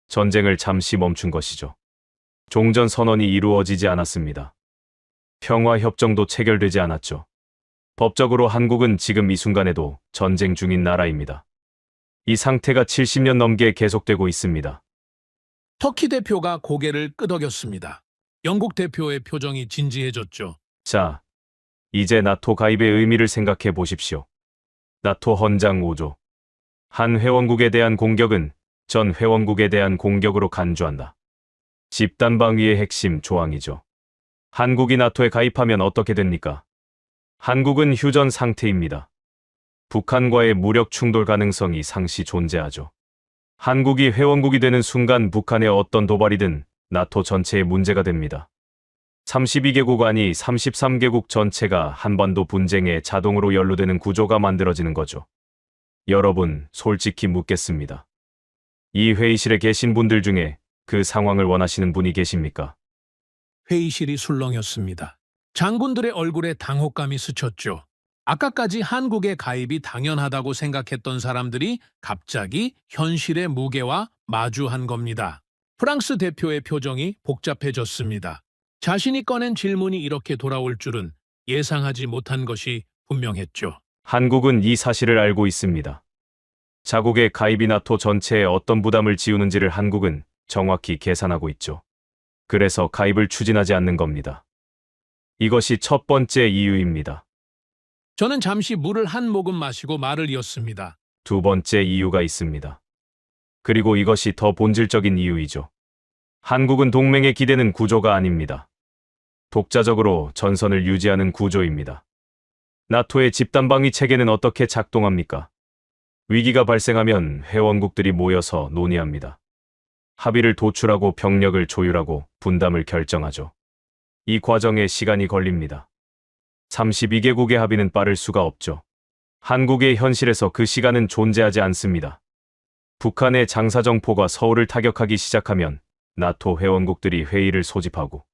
전쟁을 잠시 멈춘 것이죠. 종전 선언이 이루어지지 않았습니다. 평화협정도 체결되지 않았죠. 법적으로 한국은 지금 이 순간에도 전쟁 중인 나라입니다. 이 상태가 70년 넘게 계속되고 있습니다. 터키 대표가 고개를 끄덕였습니다. 영국 대표의 표정이 진지해졌죠. 자, 이제 나토 가입의 의미를 생각해 보십시오. 나토 헌장 5조. 한 회원국에 대한 공격은 전 회원국에 대한 공격으로 간주한다. 집단방위의 핵심 조항이죠. 한국이 나토에 가입하면 어떻게 됩니까? 한국은 휴전 상태입니다. 북한과의 무력 충돌 가능성이 상시 존재하죠. 한국이 회원국이 되는 순간 북한의 어떤 도발이든 나토 전체의 문제가 됩니다. 32개국 아니 33개국 전체가 한반도 분쟁에 자동으로 연루되는 구조가 만들어지는 거죠. 여러분, 솔직히 묻겠습니다. 이 회의실에 계신 분들 중에 그 상황을 원하시는 분이 계십니까? 회의실이 술렁였습니다. 장군들의 얼굴에 당혹감이 스쳤죠. 아까까지 한국의 가입이 당연하다고 생각했던 사람들이 갑자기 현실의 무게와 마주한 겁니다. 프랑스 대표의 표정이 복잡해졌습니다. 자신이 꺼낸 질문이 이렇게 돌아올 줄은 예상하지 못한 것이 분명했죠. 한국은 이 사실을 알고 있습니다. 자국의 가입이 나토 전체에 어떤 부담을 지우는지를 한국은 정확히 계산하고 있죠. 그래서 가입을 추진하지 않는 겁니다. 이것이 첫 번째 이유입니다. 저는 잠시 물을 한 모금 마시고 말을 이었습니다. 두 번째 이유가 있습니다. 그리고 이것이 더 본질적인 이유이죠. 한국은 동맹에 기대는 구조가 아닙니다. 독자적으로 전선을 유지하는 구조입니다. 나토의 집단방위 체계는 어떻게 작동합니까? 위기가 발생하면 회원국들이 모여서 논의합니다. 합의를 도출하고 병력을 조율하고 분담을 결정하죠. 이 과정에 시간이 걸립니다. 32개국의 합의는 빠를 수가 없죠. 한국의 현실에서 그 시간은 존재하지 않습니다. 북한의 장사정포가 서울을 타격하기 시작하면 나토 회원국들이 회의를 소집하고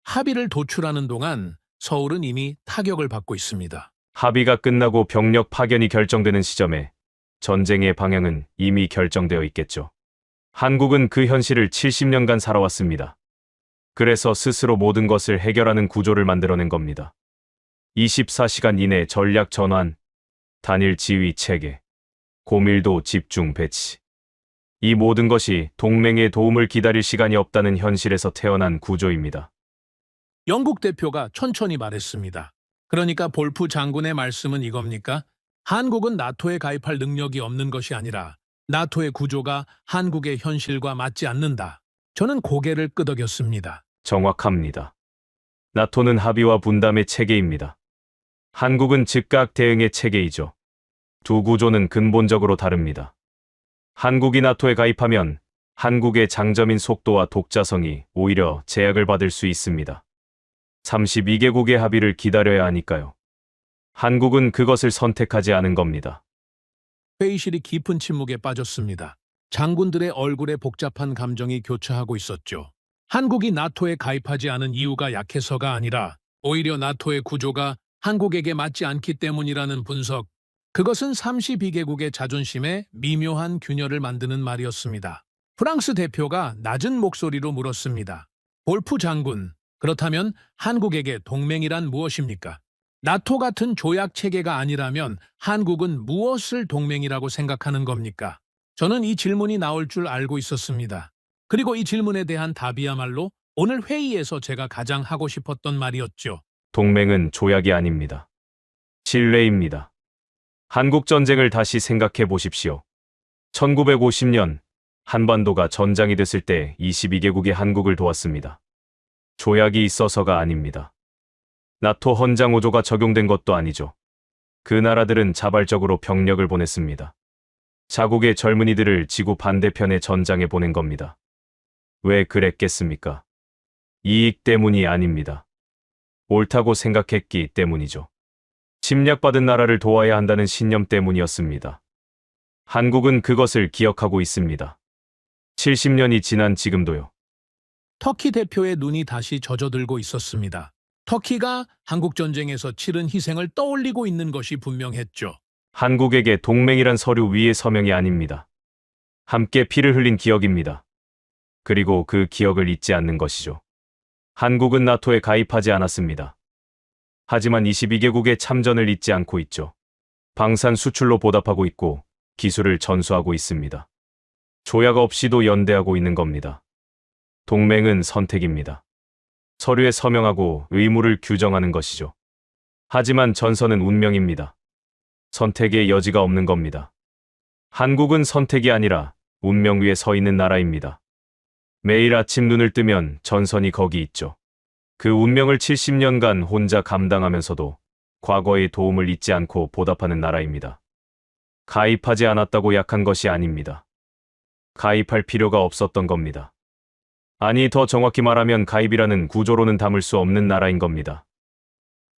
합의를 도출하는 동안 서울은 이미 타격을 받고 있습니다. 합의가 끝나고 병력 파견이 결정되는 시점에 전쟁의 방향은 이미 결정되어 있겠죠. 한국은 그 현실을 70년간 살아왔습니다. 그래서 스스로 모든 것을 해결하는 구조를 만들어낸 겁니다. 24시간 이내 전략 전환, 단일 지휘 체계, 고밀도 집중 배치. 이 모든 것이 동맹의 도움을 기다릴 시간이 없다는 현실에서 태어난 구조입니다. 영국 대표가 천천히 말했습니다. 그러니까 볼프 장군의 말씀은 이겁니까? 한국은 나토에 가입할 능력이 없는 것이 아니라 나토의 구조가 한국의 현실과 맞지 않는다. 저는 고개를 끄덕였습니다. 정확합니다. 나토는 합의와 분담의 체계입니다. 한국은 즉각 대응의 체계이죠. 두 구조는 근본적으로 다릅니다. 한국이 나토에 가입하면 한국의 장점인 속도와 독자성이 오히려 제약을 받을 수 있습니다. 32개국의 합의를 기다려야 하니까요. 한국은 그것을 선택하지 않은 겁니다. 회의실이 깊은 침묵에 빠졌습니다. 장군들의 얼굴에 복잡한 감정이 교차하고 있었죠. 한국이 나토에 가입하지 않은 이유가 약해서가 아니라 오히려 나토의 구조가 한국에게 맞지 않기 때문이라는 분석. 그것은 32개국의 자존심에 미묘한 균열을 만드는 말이었습니다. 프랑스 대표가 낮은 목소리로 물었습니다. 볼프 장군, 그렇다면 한국에게 동맹이란 무엇입니까? 나토 같은 조약 체계가 아니라면 한국은 무엇을 동맹이라고 생각하는 겁니까? 저는 이 질문이 나올 줄 알고 있었습니다. 그리고 이 질문에 대한 답이야말로 오늘 회의에서 제가 가장 하고 싶었던 말이었죠. 동맹은 조약이 아닙니다. 신뢰입니다. 한국 전쟁을 다시 생각해 보십시오. 1950년 한반도가 전장이 됐을 때 22개국이 한국을 도왔습니다. 조약이 있어서가 아닙니다. 나토 헌장 5조가 적용된 것도 아니죠. 그 나라들은 자발적으로 병력을 보냈습니다. 자국의 젊은이들을 지구 반대편의 전장에 보낸 겁니다. 왜 그랬겠습니까? 이익 때문이 아닙니다. 옳다고 생각했기 때문이죠. 침략받은 나라를 도와야 한다는 신념 때문이었습니다. 한국은 그것을 기억하고 있습니다. 70년이 지난 지금도요. 터키 대표의 눈이 다시 젖어들고 있었습니다. 터키가 한국 전쟁에서 치른 희생을 떠올리고 있는 것이 분명했죠. 한국에게 동맹이란 서류 위의 서명이 아닙니다. 함께 피를 흘린 기억입니다. 그리고 그 기억을 잊지 않는 것이죠. 한국은 나토에 가입하지 않았습니다. 하지만 22개국의 참전을 잊지 않고 있죠. 방산 수출로 보답하고 있고 기술을 전수하고 있습니다. 조약 없이도 연대하고 있는 겁니다. 동맹은 선택입니다. 서류에 서명하고 의무를 규정하는 것이죠. 하지만 전선은 운명입니다. 선택의 여지가 없는 겁니다. 한국은 선택이 아니라 운명 위에 서 있는 나라입니다. 매일 아침 눈을 뜨면 전선이 거기 있죠. 그 운명을 70년간 혼자 감당하면서도 과거의 도움을 잊지 않고 보답하는 나라입니다. 가입하지 않았다고 약한 것이 아닙니다. 가입할 필요가 없었던 겁니다. 아니, 더 정확히 말하면 가입이라는 구조로는 담을 수 없는 나라인 겁니다.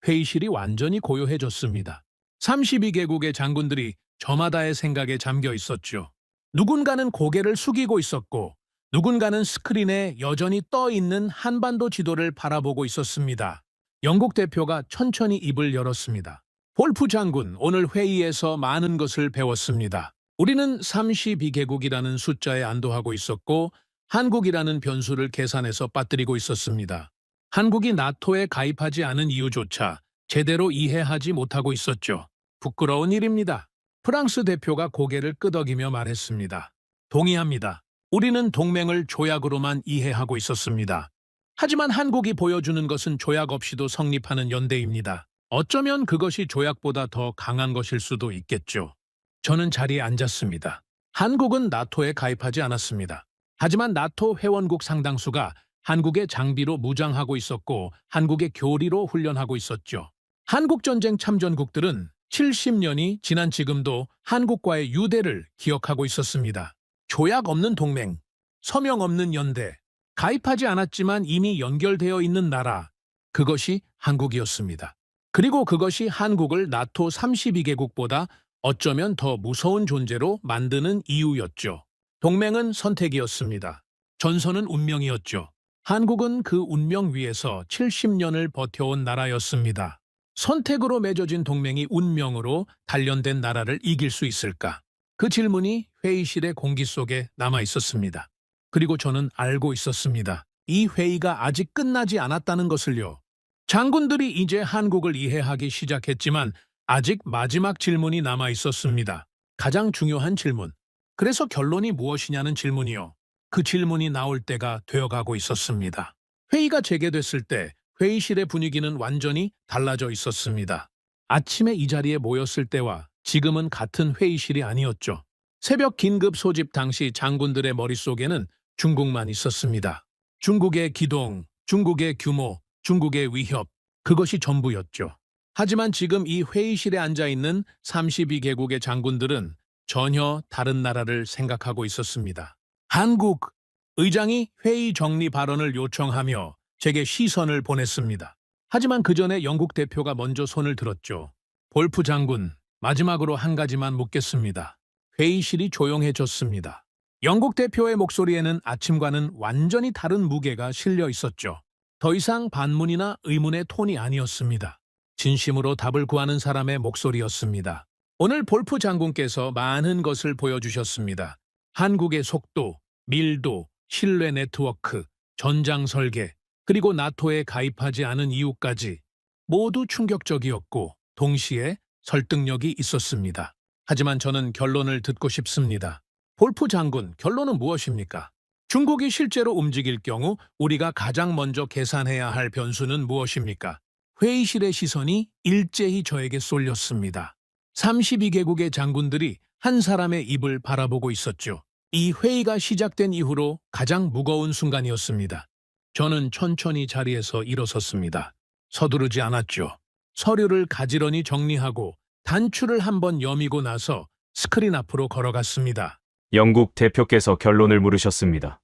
회의실이 완전히 고요해졌습니다. 32개국의 장군들이 저마다의 생각에 잠겨 있었죠. 누군가는 고개를 숙이고 있었고 누군가는 스크린에 여전히 떠 있는 한반도 지도를 바라보고 있었습니다. 영국 대표가 천천히 입을 열었습니다. 볼프 장군, 오늘 회의에서 많은 것을 배웠습니다. 우리는 32개국이라는 숫자에 안도하고 있었고 한국이라는 변수를 계산해서 빠뜨리고 있었습니다. 한국이 나토에 가입하지 않은 이유조차 제대로 이해하지 못하고 있었죠. 부끄러운 일입니다. 프랑스 대표가 고개를 끄덕이며 말했습니다. 동의합니다. 우리는 동맹을 조약으로만 이해하고 있었습니다. 하지만 한국이 보여주는 것은 조약 없이도 성립하는 연대입니다. 어쩌면 그것이 조약보다 더 강한 것일 수도 있겠죠. 저는 자리에 앉았습니다. 한국은 나토에 가입하지 않았습니다. 하지만 나토 회원국 상당수가 한국의 장비로 무장하고 있었고 한국의 교리로 훈련하고 있었죠. 한국전쟁 참전국들은 70년이 지난 지금도 한국과의 유대를 기억하고 있었습니다. 조약 없는 동맹, 서명 없는 연대, 가입하지 않았지만 이미 연결되어 있는 나라, 그것이 한국이었습니다. 그리고 그것이 한국을 나토 32개국보다 어쩌면 더 무서운 존재로 만드는 이유였죠. 동맹은 선택이었습니다. 전선은 운명이었죠. 한국은 그 운명 위에서 70년을 버텨온 나라였습니다. 선택으로 맺어진 동맹이 운명으로 단련된 나라를 이길 수 있을까? 그 질문이 회의실의 공기 속에 남아 있었습니다. 그리고 저는 알고 있었습니다. 이 회의가 아직 끝나지 않았다는 것을요. 장군들이 이제 한국을 이해하기 시작했지만 아직 마지막 질문이 남아 있었습니다. 가장 중요한 질문. 그래서 결론이 무엇이냐는 질문이요. 그 질문이 나올 때가 되어가고 있었습니다. 회의가 재개됐을 때 회의실의 분위기는 완전히 달라져 있었습니다. 아침에 이 자리에 모였을 때와 지금은 같은 회의실이 아니었죠. 새벽 긴급 소집 당시 장군들의 머릿속에는 중국만 있었습니다. 중국의 기동, 중국의 규모, 중국의 위협, 그것이 전부였죠. 하지만 지금 이 회의실에 앉아있는 32개국의 장군들은 전혀 다른 나라를 생각하고 있었습니다. 한국 의장이 회의 정리 발언을 요청하며 제게 시선을 보냈습니다. 하지만 그 전에 영국 대표가 먼저 손을 들었죠. 볼프 장군, 마지막으로 한 가지만 묻겠습니다. 회의실이 조용해졌습니다. 영국 대표의 목소리에는 아침과는 완전히 다른 무게가 실려 있었죠. 더 이상 반문이나 의문의 톤이 아니었습니다. 진심으로 답을 구하는 사람의 목소리였습니다. 오늘 볼프 장군께서 많은 것을 보여주셨습니다. 한국의 속도, 밀도, 신뢰 네트워크, 전장 설계, 그리고 나토에 가입하지 않은 이유까지 모두 충격적이었고 동시에 설득력이 있었습니다. 하지만 저는 결론을 듣고 싶습니다. 볼프 장군, 결론은 무엇입니까? 중국이 실제로 움직일 경우 우리가 가장 먼저 계산해야 할 변수는 무엇입니까? 회의실의 시선이 일제히 저에게 쏠렸습니다. 32개국의 장군들이 한 사람의 입을 바라보고 있었죠. 이 회의가 시작된 이후로 가장 무거운 순간이었습니다. 저는 천천히 자리에서 일어섰습니다. 서두르지 않았죠. 서류를 가지런히 정리하고 단추를 한번 여미고 나서 스크린 앞으로 걸어갔습니다. 영국 대표께서 결론을 물으셨습니다.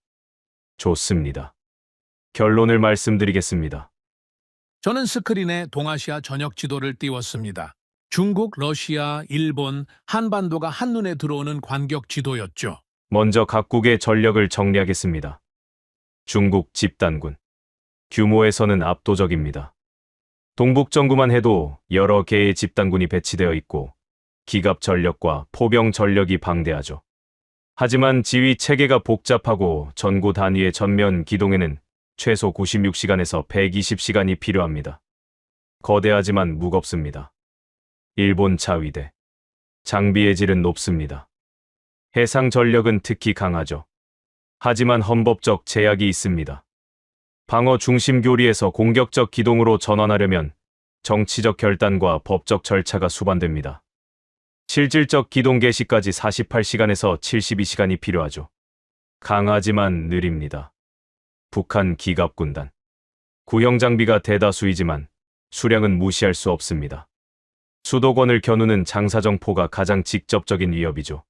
좋습니다. 결론을 말씀드리겠습니다. 저는 스크린에 동아시아 전역 지도를 띄웠습니다. 중국, 러시아, 일본, 한반도가 한눈에 들어오는 관격 지도였죠. 먼저 각국의 전력을 정리하겠습니다. 중국 집단군. 규모에서는 압도적입니다. 동북정구만 해도 여러 개의 집단군이 배치되어 있고 기갑 전력과 포병 전력이 방대하죠. 하지만 지휘 체계가 복잡하고 전구 단위의 전면 기동에는 최소 96시간에서 120시간이 필요합니다. 거대하지만 무겁습니다. 일본 차위대. 장비의 질은 높습니다. 해상 전력은 특히 강하죠. 하지만 헌법적 제약이 있습니다. 방어 중심 교리에서 공격적 기동으로 전환하려면 정치적 결단과 법적 절차가 수반됩니다. 실질적 기동 개시까지 48시간에서 72시간이 필요하죠. 강하지만 느립니다. 북한 기갑군단. 구형 장비가 대다수이지만 수량은 무시할 수 없습니다. 수도권을 겨누는 장사정포가 가장 직접적인 위협이죠.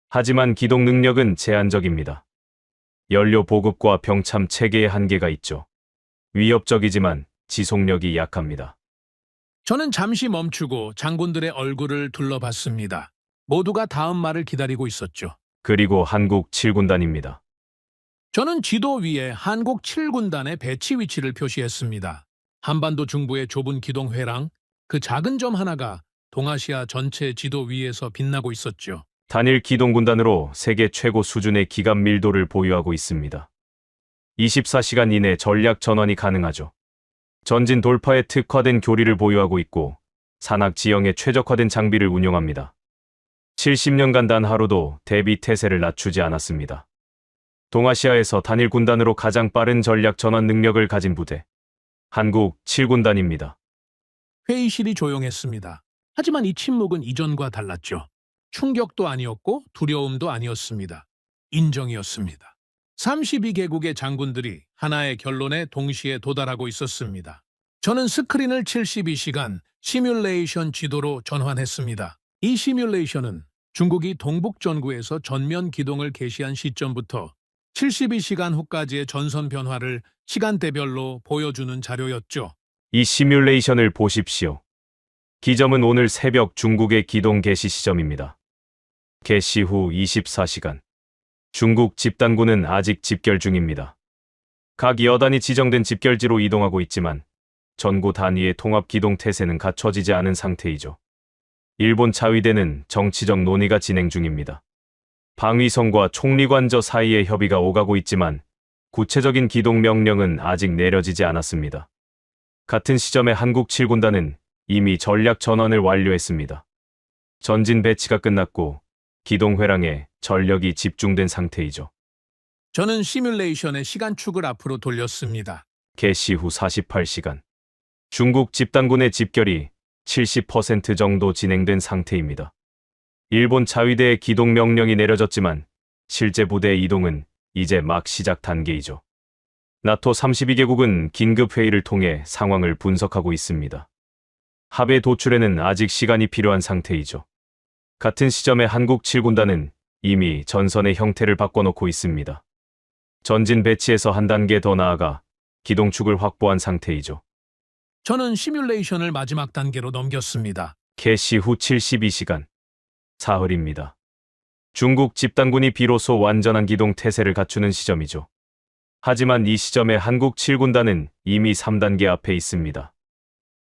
하지만 기동 능력은 제한적입니다. 연료 보급과 병참 체계의 한계가 있죠. 위협적이지만 지속력이 약합니다. 저는 잠시 멈추고 장군들의 얼굴을 둘러봤습니다. 모두가 다음 말을 기다리고 있었죠. 그리고 한국 7군단입니다. 저는 지도 위에 한국 7군단의 배치 위치를 표시했습니다. 한반도 중부의 좁은 기동 회랑, 그 작은 점 하나가 동아시아 전체 지도 위에서 빛나고 있었죠. 단일 기동군단으로 세계 최고 수준의 기갑 밀도를 보유하고 있습니다. 24시간 이내 전략 전환이 가능하죠. 전진 돌파에 특화된 교리를 보유하고 있고 산악 지형에 최적화된 장비를 운용합니다. 70년간 단 하루도 대비 태세를 낮추지 않았습니다. 동아시아에서 단일 군단으로 가장 빠른 전략 전환 능력을 가진 부대. 한국 7군단입니다. 회의실이 조용했습니다. 하지만 이 침묵은 이전과 달랐죠. 충격도 아니었고 두려움도 아니었습니다. 인정이었습니다. 32개국의 장군들이 하나의 결론에 동시에 도달하고 있었습니다. 저는 스크린을 72시간 시뮬레이션 지도로 전환했습니다. 이 시뮬레이션은 중국이 동북전구에서 전면 기동을 개시한 시점부터 72시간 후까지의 전선 변화를 시간대별로 보여주는 자료였죠. 이 시뮬레이션을 보십시오. 기점은 오늘 새벽 중국의 기동 개시 시점입니다. 개시 후 24시간. 중국 집단군은 아직 집결 중입니다. 각 여단이 지정된 집결지로 이동하고 있지만 전구 단위의 통합 기동 태세는 갖춰지지 않은 상태이죠. 일본 자위대는 정치적 논의가 진행 중입니다. 방위성과 총리관저 사이의 협의가 오가고 있지만 구체적인 기동 명령은 아직 내려지지 않았습니다. 같은 시점에 한국 7군단은 이미 전략 전환을 완료했습니다. 전진 배치가 끝났고 기동 회랑에 전력이 집중된 상태이죠. 저는 시뮬레이션의 시간축을 앞으로 돌렸습니다. 개시 후 48시간. 중국 집단군의 집결이 70% 정도 진행된 상태입니다. 일본 자위대의 기동 명령이 내려졌지만 실제 부대의 이동은 이제 막 시작 단계이죠. 나토 32개국은 긴급 회의를 통해 상황을 분석하고 있습니다. 합의 도출에는 아직 시간이 필요한 상태이죠. 같은 시점에 한국 7군단은 이미 전선의 형태를 바꿔놓고 있습니다. 전진 배치에서 한 단계 더 나아가 기동축을 확보한 상태이죠. 저는 시뮬레이션을 마지막 단계로 넘겼습니다. 개시 후 72시간. 사흘입니다. 중국 집단군이 비로소 완전한 기동 태세를 갖추는 시점이죠. 하지만 이 시점에 한국 7군단은 이미 3단계 앞에 있습니다.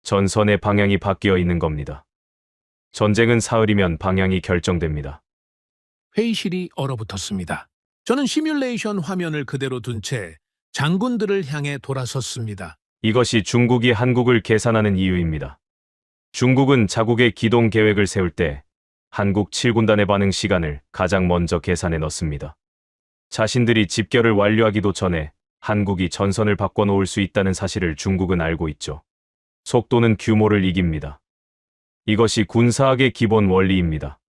전선의 방향이 바뀌어 있는 겁니다. 전쟁은 사흘이면 방향이 결정됩니다. 회의실이 얼어붙었습니다. 저는 시뮬레이션 화면을 그대로 둔 채 장군들을 향해 돌아섰습니다. 이것이 중국이 한국을 계산하는 이유입니다. 중국은 자국의 기동 계획을 세울 때 한국 7군단의 반응 시간을 가장 먼저 계산해 넣습니다. 자신들이 집결을 완료하기도 전에 한국이 전선을 바꿔놓을 수 있다는 사실을 중국은 알고 있죠. 속도는 규모를 이깁니다. 이것이 군사학의 기본 원리입니다.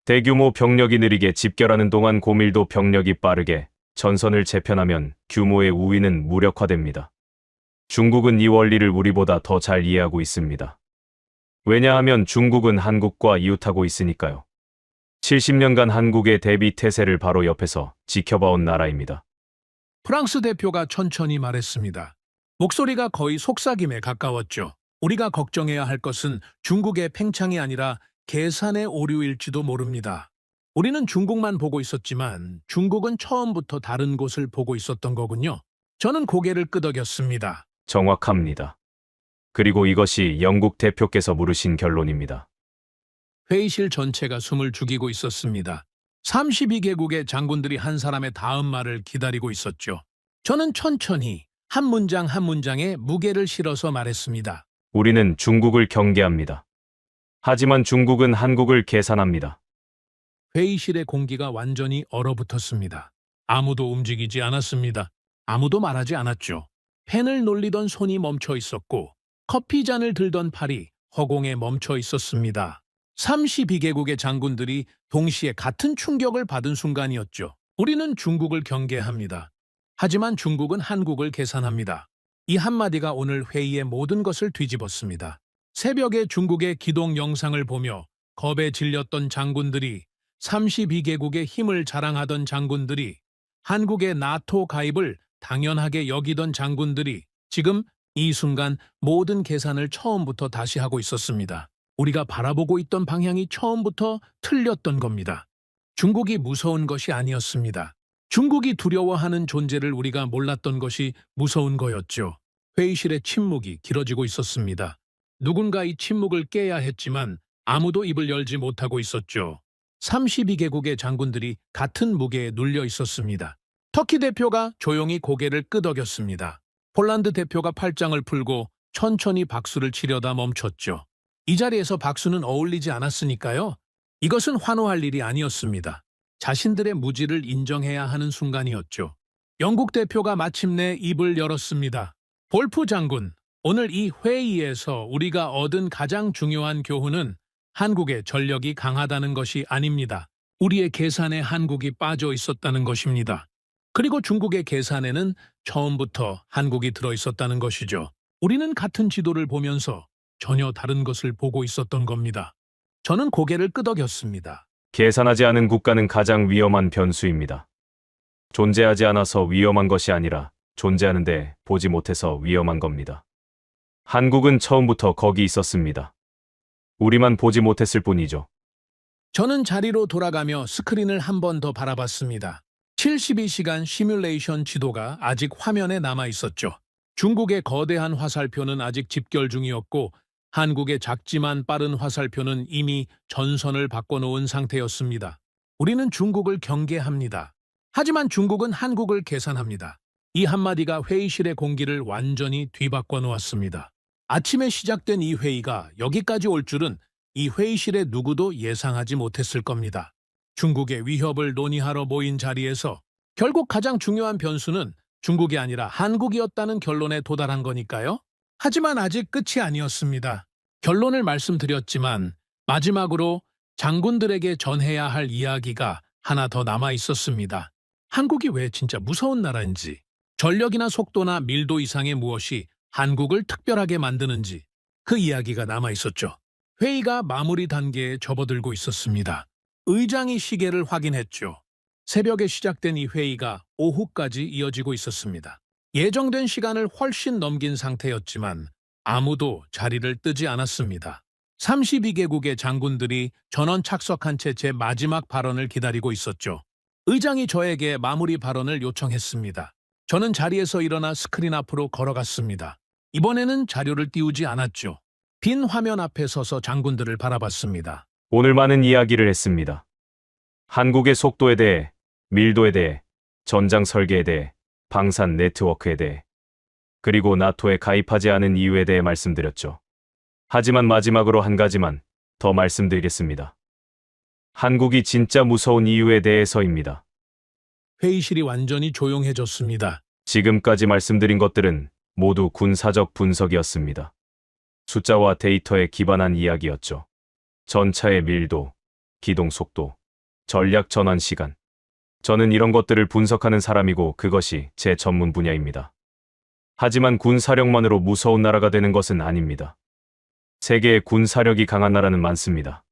대규모 병력이 느리게 집결하는 동안 고밀도 병력이 빠르게 전선을 재편하면 규모의 우위는 무력화됩니다. 중국은 이 원리를 우리보다 더 잘 이해하고 있습니다. 왜냐하면 중국은 한국과 이웃하고 있으니까요. 70년간 한국의 대비 태세를 바로 옆에서 지켜봐온 나라입니다. 프랑스 대표가 천천히 말했습니다. 목소리가 거의 속삭임에 가까웠죠. 우리가 걱정해야 할 것은 중국의 팽창이 아니라 계산의 오류일지도 모릅니다. 우리는 중국만 보고 있었지만 중국은 처음부터 다른 곳을 보고 있었던 거군요. 저는 고개를 끄덕였습니다. 정확합니다. 그리고 이것이 영국 대표께서 물으신 결론입니다. 회의실 전체가 숨을 죽이고 있었습니다. 32개국의 장군들이 한 사람의 다음 말을 기다리고 있었죠. 저는 천천히 한 문장 한 문장에 무게를 실어서 말했습니다. 우리는 중국을 경계합니다. 하지만 중국은 한국을 계산합니다. 회의실의 공기가 완전히 얼어붙었습니다. 아무도 움직이지 않았습니다. 아무도 말하지 않았죠. 펜을 놀리던 손이 멈춰 있었고 커피잔을 들던 팔이 허공에 멈춰 있었습니다. 32개국의 장군들이 동시에 같은 충격을 받은 순간이었죠. 우리는 중국을 경계합니다. 하지만 중국은 한국을 계산합니다. 이 한마디가 오늘 회의의 모든 것을 뒤집었습니다. 새벽에 중국의 기동 영상을 보며 겁에 질렸던 장군들이 32개국의 힘을 자랑하던 장군들이 한국의 나토 가입을 당연하게 여기던 장군들이 지금 이 순간 모든 계산을 처음부터 다시 하고 있었습니다. 우리가 바라보고 있던 방향이 처음부터 틀렸던 겁니다. 중국이 무서운 것이 아니었습니다. 중국이 두려워하는 존재를 우리가 몰랐던 것이 무서운 거였죠. 회의실의 침묵이 길어지고 있었습니다. 누군가 이 침묵을 깨야 했지만 아무도 입을 열지 못하고 있었죠. 32개국의 장군들이 같은 무게에 눌려 있었습니다. 터키 대표가 조용히 고개를 끄덕였습니다. 폴란드 대표가 팔짱을 풀고 천천히 박수를 치려다 멈췄죠. 이 자리에서 박수는 어울리지 않았으니까요. 이것은 환호할 일이 아니었습니다. 자신들의 무지를 인정해야 하는 순간이었죠. 영국 대표가 마침내 입을 열었습니다. 볼프 장군, 오늘 이 회의에서 우리가 얻은 가장 중요한 교훈은 한국의 전력이 강하다는 것이 아닙니다. 우리의 계산에 한국이 빠져 있었다는 것입니다. 그리고 중국의 계산에는 처음부터 한국이 들어 있었다는 것이죠. 우리는 같은 지도를 보면서 전혀 다른 것을 보고 있었던 겁니다. 저는 고개를 끄덕였습니다. 계산하지 않은 국가는 가장 위험한 변수입니다. 존재하지 않아서 위험한 것이 아니라 존재하는데 보지 못해서 위험한 겁니다. 한국은 처음부터 거기 있었습니다. 우리만 보지 못했을 뿐이죠. 저는 자리로 돌아가며 스크린을 한 번 더 바라봤습니다. 72시간 시뮬레이션 지도가 아직 화면에 남아 있었죠. 중국의 거대한 화살표는 아직 집결 중이었고 한국의 작지만 빠른 화살표는 이미 전선을 바꿔놓은 상태였습니다. 우리는 중국을 경계합니다. 하지만 중국은 한국을 계산합니다. 이 한마디가 회의실의 공기를 완전히 뒤바꿔 놓았습니다. 아침에 시작된 이 회의가 여기까지 올 줄은 이 회의실의 누구도 예상하지 못했을 겁니다. 중국의 위협을 논의하러 모인 자리에서 결국 가장 중요한 변수는 중국이 아니라 한국이었다는 결론에 도달한 거니까요. 하지만 아직 끝이 아니었습니다. 결론을 말씀드렸지만 마지막으로 장군들에게 전해야 할 이야기가 하나 더 남아 있었습니다. 한국이 왜 진짜 무서운 나라인지, 전력이나 속도나 밀도 이상의 무엇이 한국을 특별하게 만드는지 그 이야기가 남아 있었죠. 회의가 마무리 단계에 접어들고 있었습니다. 의장이 시계를 확인했죠. 새벽에 시작된 이 회의가 오후까지 이어지고 있었습니다. 예정된 시간을 훨씬 넘긴 상태였지만 아무도 자리를 뜨지 않았습니다. 32개국의 장군들이 전원 착석한 채 제 마지막 발언을 기다리고 있었죠. 의장이 저에게 마무리 발언을 요청했습니다. 저는 자리에서 일어나 스크린 앞으로 걸어갔습니다. 이번에는 자료를 띄우지 않았죠. 빈 화면 앞에 서서 장군들을 바라봤습니다. 오늘 많은 이야기를 했습니다. 한국의 속도에 대해, 밀도에 대해, 전장 설계에 대해, 방산 네트워크에 대해, 그리고 나토에 가입하지 않은 이유에 대해 말씀드렸죠. 하지만 마지막으로 한 가지만 더 말씀드리겠습니다. 한국이 진짜 무서운 이유에 대해서입니다. 회의실이 완전히 조용해졌습니다. 지금까지 말씀드린 것들은 모두 군사적 분석이었습니다. 숫자와 데이터에 기반한 이야기였죠. 전차의 밀도, 기동 속도, 전략 전환 시간. 저는 이런 것들을 분석하는 사람이고 그것이 제 전문 분야입니다. 하지만 군사력만으로 무서운 나라가 되는 것은 아닙니다. 세계에 군사력이 강한 나라는 많습니다.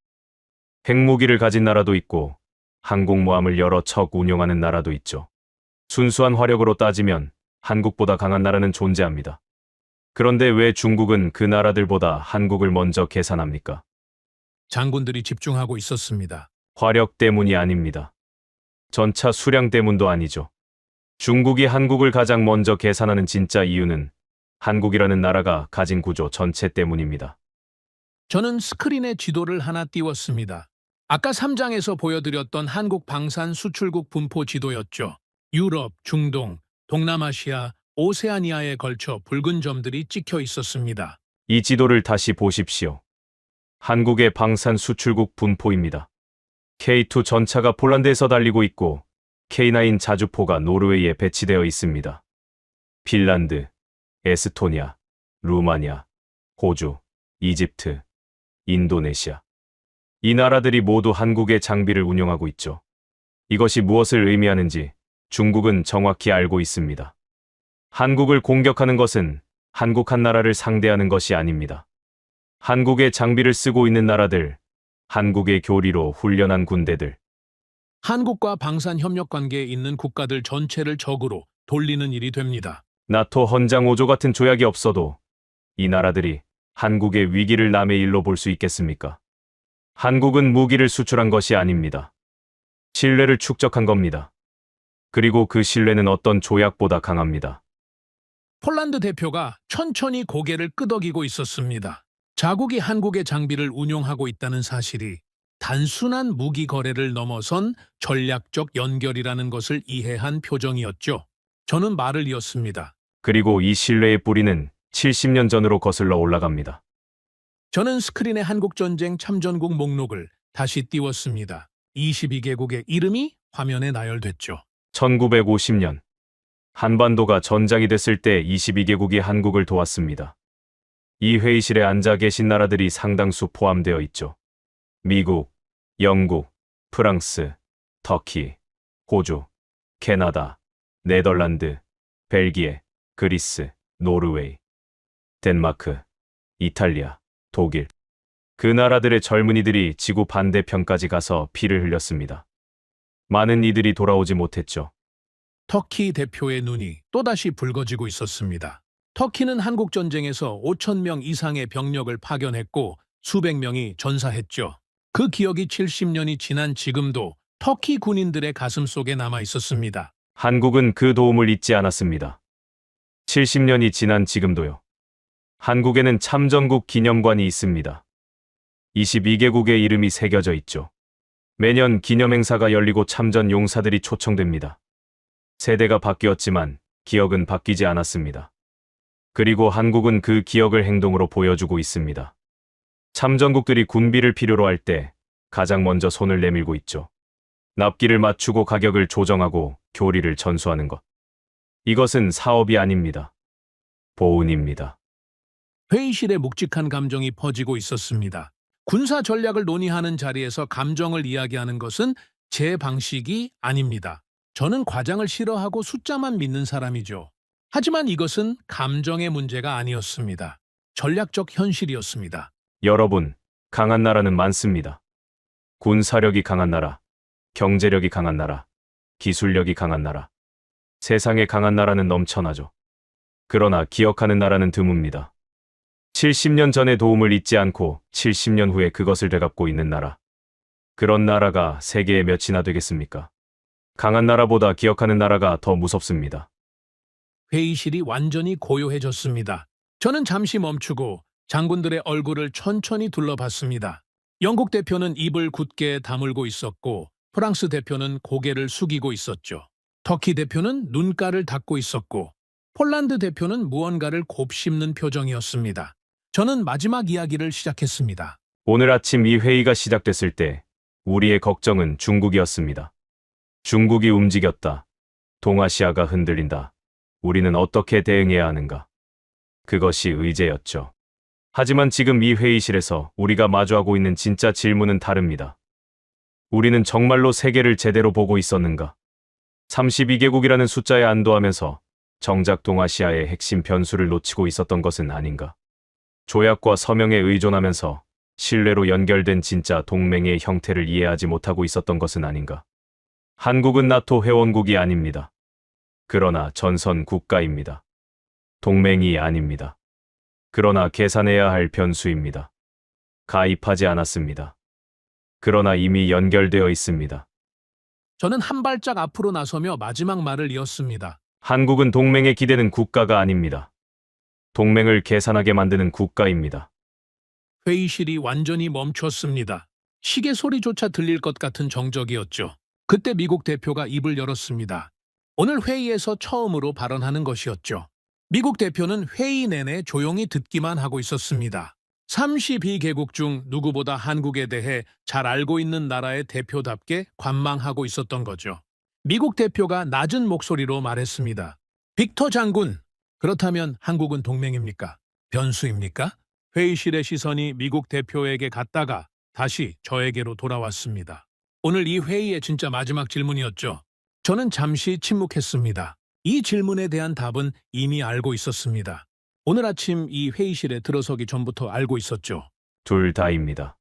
핵무기를 가진 나라도 있고 항공모함을 여러 척 운용하는 나라도 있죠. 순수한 화력으로 따지면 한국보다 강한 나라는 존재합니다. 그런데 왜 중국은 그 나라들보다 한국을 먼저 계산합니까? 장군들이 집중하고 있었습니다. 화력 때문이 아닙니다. 전차 수량 때문도 아니죠. 중국이 한국을 가장 먼저 계산하는 진짜 이유는 한국이라는 나라가 가진 구조 전체 때문입니다. 저는 스크린에 지도를 하나 띄웠습니다. 아까 3장에서 보여드렸던 한국 방산 수출국 분포 지도였죠. 유럽, 중동, 동남아시아, 오세아니아에 걸쳐 붉은 점들이 찍혀 있었습니다. 이 지도를 다시 보십시오. 한국의 방산 수출국 분포입니다. K2 전차가 폴란드에서 달리고 있고 K9 자주포가 노르웨이에 배치되어 있습니다. 핀란드, 에스토니아, 루마니아, 호주, 이집트, 인도네시아. 이 나라들이 모두 한국의 장비를 운용하고 있죠. 이것이 무엇을 의미하는지 중국은 정확히 알고 있습니다. 한국을 공격하는 것은 한국 한 나라를 상대하는 것이 아닙니다. 한국의 장비를 쓰고 있는 나라들, 한국의 교리로 훈련한 군대들. 한국과 방산 협력 관계에 있는 국가들 전체를 적으로 돌리는 일이 됩니다. 나토 헌장 5조 같은 조약이 없어도 이 나라들이 한국의 위기를 남의 일로 볼 수 있겠습니까? 한국은 무기를 수출한 것이 아닙니다. 신뢰를 축적한 겁니다. 그리고 그 신뢰는 어떤 조약보다 강합니다. 폴란드 대표가 천천히 고개를 끄덕이고 있었습니다. 자국이 한국의 장비를 운용하고 있다는 사실이 단순한 무기 거래를 넘어선 전략적 연결이라는 것을 이해한 표정이었죠. 저는 말을 이었습니다. 그리고 이 신뢰의 뿌리는 70년 전으로 거슬러 올라갑니다. 저는 스크린의 한국전쟁 참전국 목록을 다시 띄웠습니다. 22개국의 이름이 화면에 나열됐죠. 1950년 한반도가 전장이 됐을 때 22개국이 한국을 도왔습니다. 이 회의실에 앉아 계신 나라들이 상당수 포함되어 있죠. 미국, 영국, 프랑스, 터키, 호주, 캐나다, 네덜란드, 벨기에, 그리스, 노르웨이, 덴마크, 이탈리아, 독일. 그 나라들의 젊은이들이 지구 반대편까지 가서 피를 흘렸습니다. 많은 이들이 돌아오지 못했죠. 터키 대표의 눈이 또다시 붉어지고 있었습니다. 터키는 한국전쟁에서 5천 명 이상의 병력을 파견했고 수백 명이 전사했죠. 그 기억이 70년이 지난 지금도 터키 군인들의 가슴 속에 남아 있었습니다. 한국은 그 도움을 잊지 않았습니다. 70년이 지난 지금도요. 한국에는 참전국 기념관이 있습니다. 22개국의 이름이 새겨져 있죠. 매년 기념행사가 열리고 참전 용사들이 초청됩니다. 세대가 바뀌었지만 기억은 바뀌지 않았습니다. 그리고 한국은 그 기억을 행동으로 보여주고 있습니다. 참전국들이 군비를 필요로 할 때 가장 먼저 손을 내밀고 있죠. 납기를 맞추고 가격을 조정하고 교리를 전수하는 것. 이것은 사업이 아닙니다. 보훈입니다. 회의실에 묵직한 감정이 퍼지고 있었습니다. 군사 전략을 논의하는 자리에서 감정을 이야기하는 것은 제 방식이 아닙니다. 저는 과장을 싫어하고 숫자만 믿는 사람이죠. 하지만 이것은 감정의 문제가 아니었습니다. 전략적 현실이었습니다. 여러분, 강한 나라는 많습니다. 군사력이 강한 나라, 경제력이 강한 나라, 기술력이 강한 나라. 세상에 강한 나라는 넘쳐나죠. 그러나 기억하는 나라는 드뭅니다. 70년 전의 도움을 잊지 않고 70년 후에 그것을 되갚고 있는 나라. 그런 나라가 세계에 몇이나 되겠습니까? 강한 나라보다 기억하는 나라가 더 무섭습니다. 회의실이 완전히 고요해졌습니다. 저는 잠시 멈추고 장군들의 얼굴을 천천히 둘러봤습니다. 영국 대표는 입을 굳게 다물고 있었고 프랑스 대표는 고개를 숙이고 있었죠. 터키 대표는 눈가를 닫고 있었고 폴란드 대표는 무언가를 곱씹는 표정이었습니다. 저는 마지막 이야기를 시작했습니다. 오늘 아침 이 회의가 시작됐을 때 우리의 걱정은 중국이었습니다. 중국이 움직였다. 동아시아가 흔들린다. 우리는 어떻게 대응해야 하는가? 그것이 의제였죠. 하지만 지금 이 회의실에서 우리가 마주하고 있는 진짜 질문은 다릅니다. 우리는 정말로 세계를 제대로 보고 있었는가? 32개국이라는 숫자에 안도하면서 정작 동아시아의 핵심 변수를 놓치고 있었던 것은 아닌가? 조약과 서명에 의존하면서 신뢰로 연결된 진짜 동맹의 형태를 이해하지 못하고 있었던 것은 아닌가? 한국은 나토 회원국이 아닙니다. 그러나 전선 국가입니다. 동맹이 아닙니다. 그러나 계산해야 할 변수입니다. 가입하지 않았습니다. 그러나 이미 연결되어 있습니다. 저는 한 발짝 앞으로 나서며 마지막 말을 이었습니다. 한국은 동맹에 기대는 국가가 아닙니다. 동맹을 계산하게 만드는 국가입니다. 회의실이 완전히 멈췄습니다. 시계 소리조차 들릴 것 같은 정적이었죠. 그때 미국 대표가 입을 열었습니다. 오늘 회의에서 처음으로 발언하는 것이었죠. 미국 대표는 회의 내내 조용히 듣기만 하고 있었습니다. 32개국 중 누구보다 한국에 대해 잘 알고 있는 나라의 대표답게 관망하고 있었던 거죠. 미국 대표가 낮은 목소리로 말했습니다. 빅터 장군, 그렇다면 한국은 동맹입니까? 변수입니까? 회의실의 시선이 미국 대표에게 갔다가 다시 저에게로 돌아왔습니다. 오늘 이 회의의 진짜 마지막 질문이었죠. 저는 잠시 침묵했습니다. 이 질문에 대한 답은 이미 알고 있었습니다. 오늘 아침 이 회의실에 들어서기 전부터 알고 있었죠. 둘 다입니다.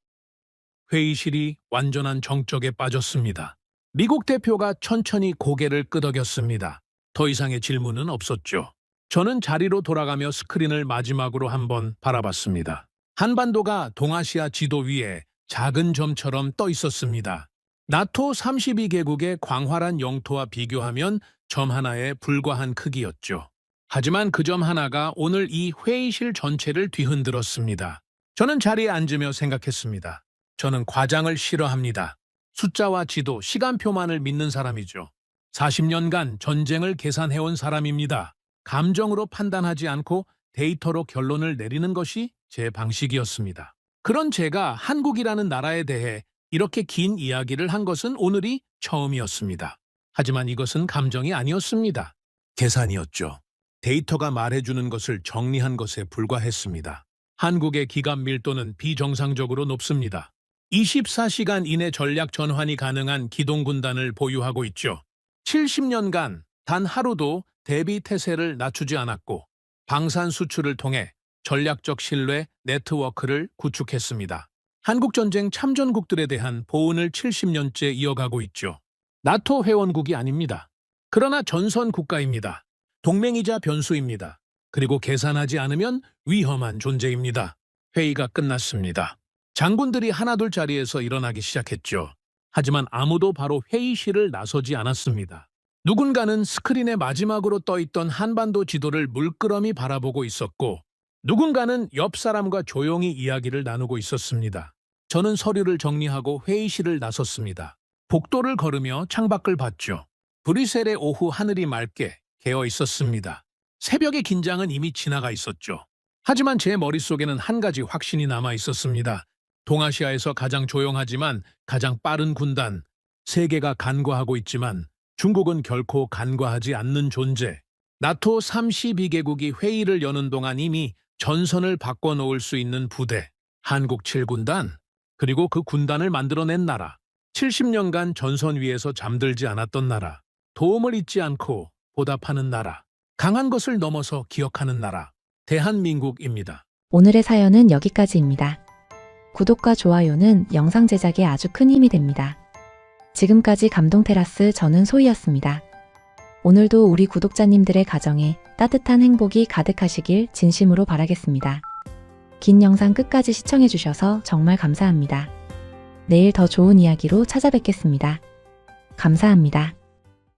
회의실이 완전한 정적에 빠졌습니다. 미국 대표가 천천히 고개를 끄덕였습니다. 더 이상의 질문은 없었죠. 저는 자리로 돌아가며 스크린을 마지막으로 한번 바라봤습니다. 한반도가 동아시아 지도 위에 작은 점처럼 떠 있었습니다. 나토 32개국의 광활한 영토와 비교하면 점 하나에 불과한 크기였죠. 하지만 그 점 하나가 오늘 이 회의실 전체를 뒤흔들었습니다. 저는 자리에 앉으며 생각했습니다. 저는 과장을 싫어합니다. 숫자와 지도, 시간표만을 믿는 사람이죠. 40년간 전쟁을 계산해온 사람입니다. 감정으로 판단하지 않고 데이터로 결론을 내리는 것이 제 방식이었습니다. 그런 제가 한국이라는 나라에 대해 이렇게 긴 이야기를 한 것은 오늘이 처음이었습니다. 하지만 이것은 감정이 아니었습니다. 계산이었죠. 데이터가 말해주는 것을 정리한 것에 불과했습니다. 한국의 기갑 밀도는 비정상적으로 높습니다. 24시간 이내 전략 전환이 가능한 기동군단을 보유하고 있죠. 70년간 단 하루도 대비 태세를 낮추지 않았고 방산 수출을 통해 전략적 신뢰 네트워크를 구축했습니다. 한국전쟁 참전국들에 대한 보훈을 70년째 이어가고 있죠. 나토 회원국이 아닙니다. 그러나 전선 국가입니다. 동맹이자 변수입니다. 그리고 계산하지 않으면 위험한 존재입니다. 회의가 끝났습니다. 장군들이 하나둘 자리에서 일어나기 시작했죠. 하지만 아무도 바로 회의실을 나서지 않았습니다. 누군가는 스크린에 마지막으로 떠있던 한반도 지도를 물끄러미 바라보고 있었고 누군가는 옆 사람과 조용히 이야기를 나누고 있었습니다. 저는 서류를 정리하고 회의실을 나섰습니다. 복도를 걸으며 창밖을 봤죠. 브뤼셀의 오후 하늘이 맑게 개어 있었습니다. 새벽의 긴장은 이미 지나가 있었죠. 하지만 제 머릿속에는 한 가지 확신이 남아 있었습니다. 동아시아에서 가장 조용하지만 가장 빠른 군단, 세계가 간과하고 있지만 중국은 결코 간과하지 않는 존재. 나토 32개국이 회의를 여는 동안 이미 전선을 바꿔놓을 수 있는 부대, 한국 7군단, 그리고 그 군단을 만들어낸 나라, 70년간 전선 위에서 잠들지 않았던 나라, 도움을 잊지 않고 보답하는 나라, 강한 것을 넘어서 기억하는 나라, 대한민국입니다. 오늘의 사연은 여기까지입니다. 구독과 좋아요는 영상 제작에 아주 큰 힘이 됩니다. 지금까지 감동테라스 저는 소희였습니다. 오늘도 우리 구독자님들의 가정에 따뜻한 행복이 가득하시길 진심으로 바라겠습니다. 긴 영상 끝까지 시청해주셔서 정말 감사합니다. 내일 더 좋은 이야기로 찾아뵙겠습니다. 감사합니다.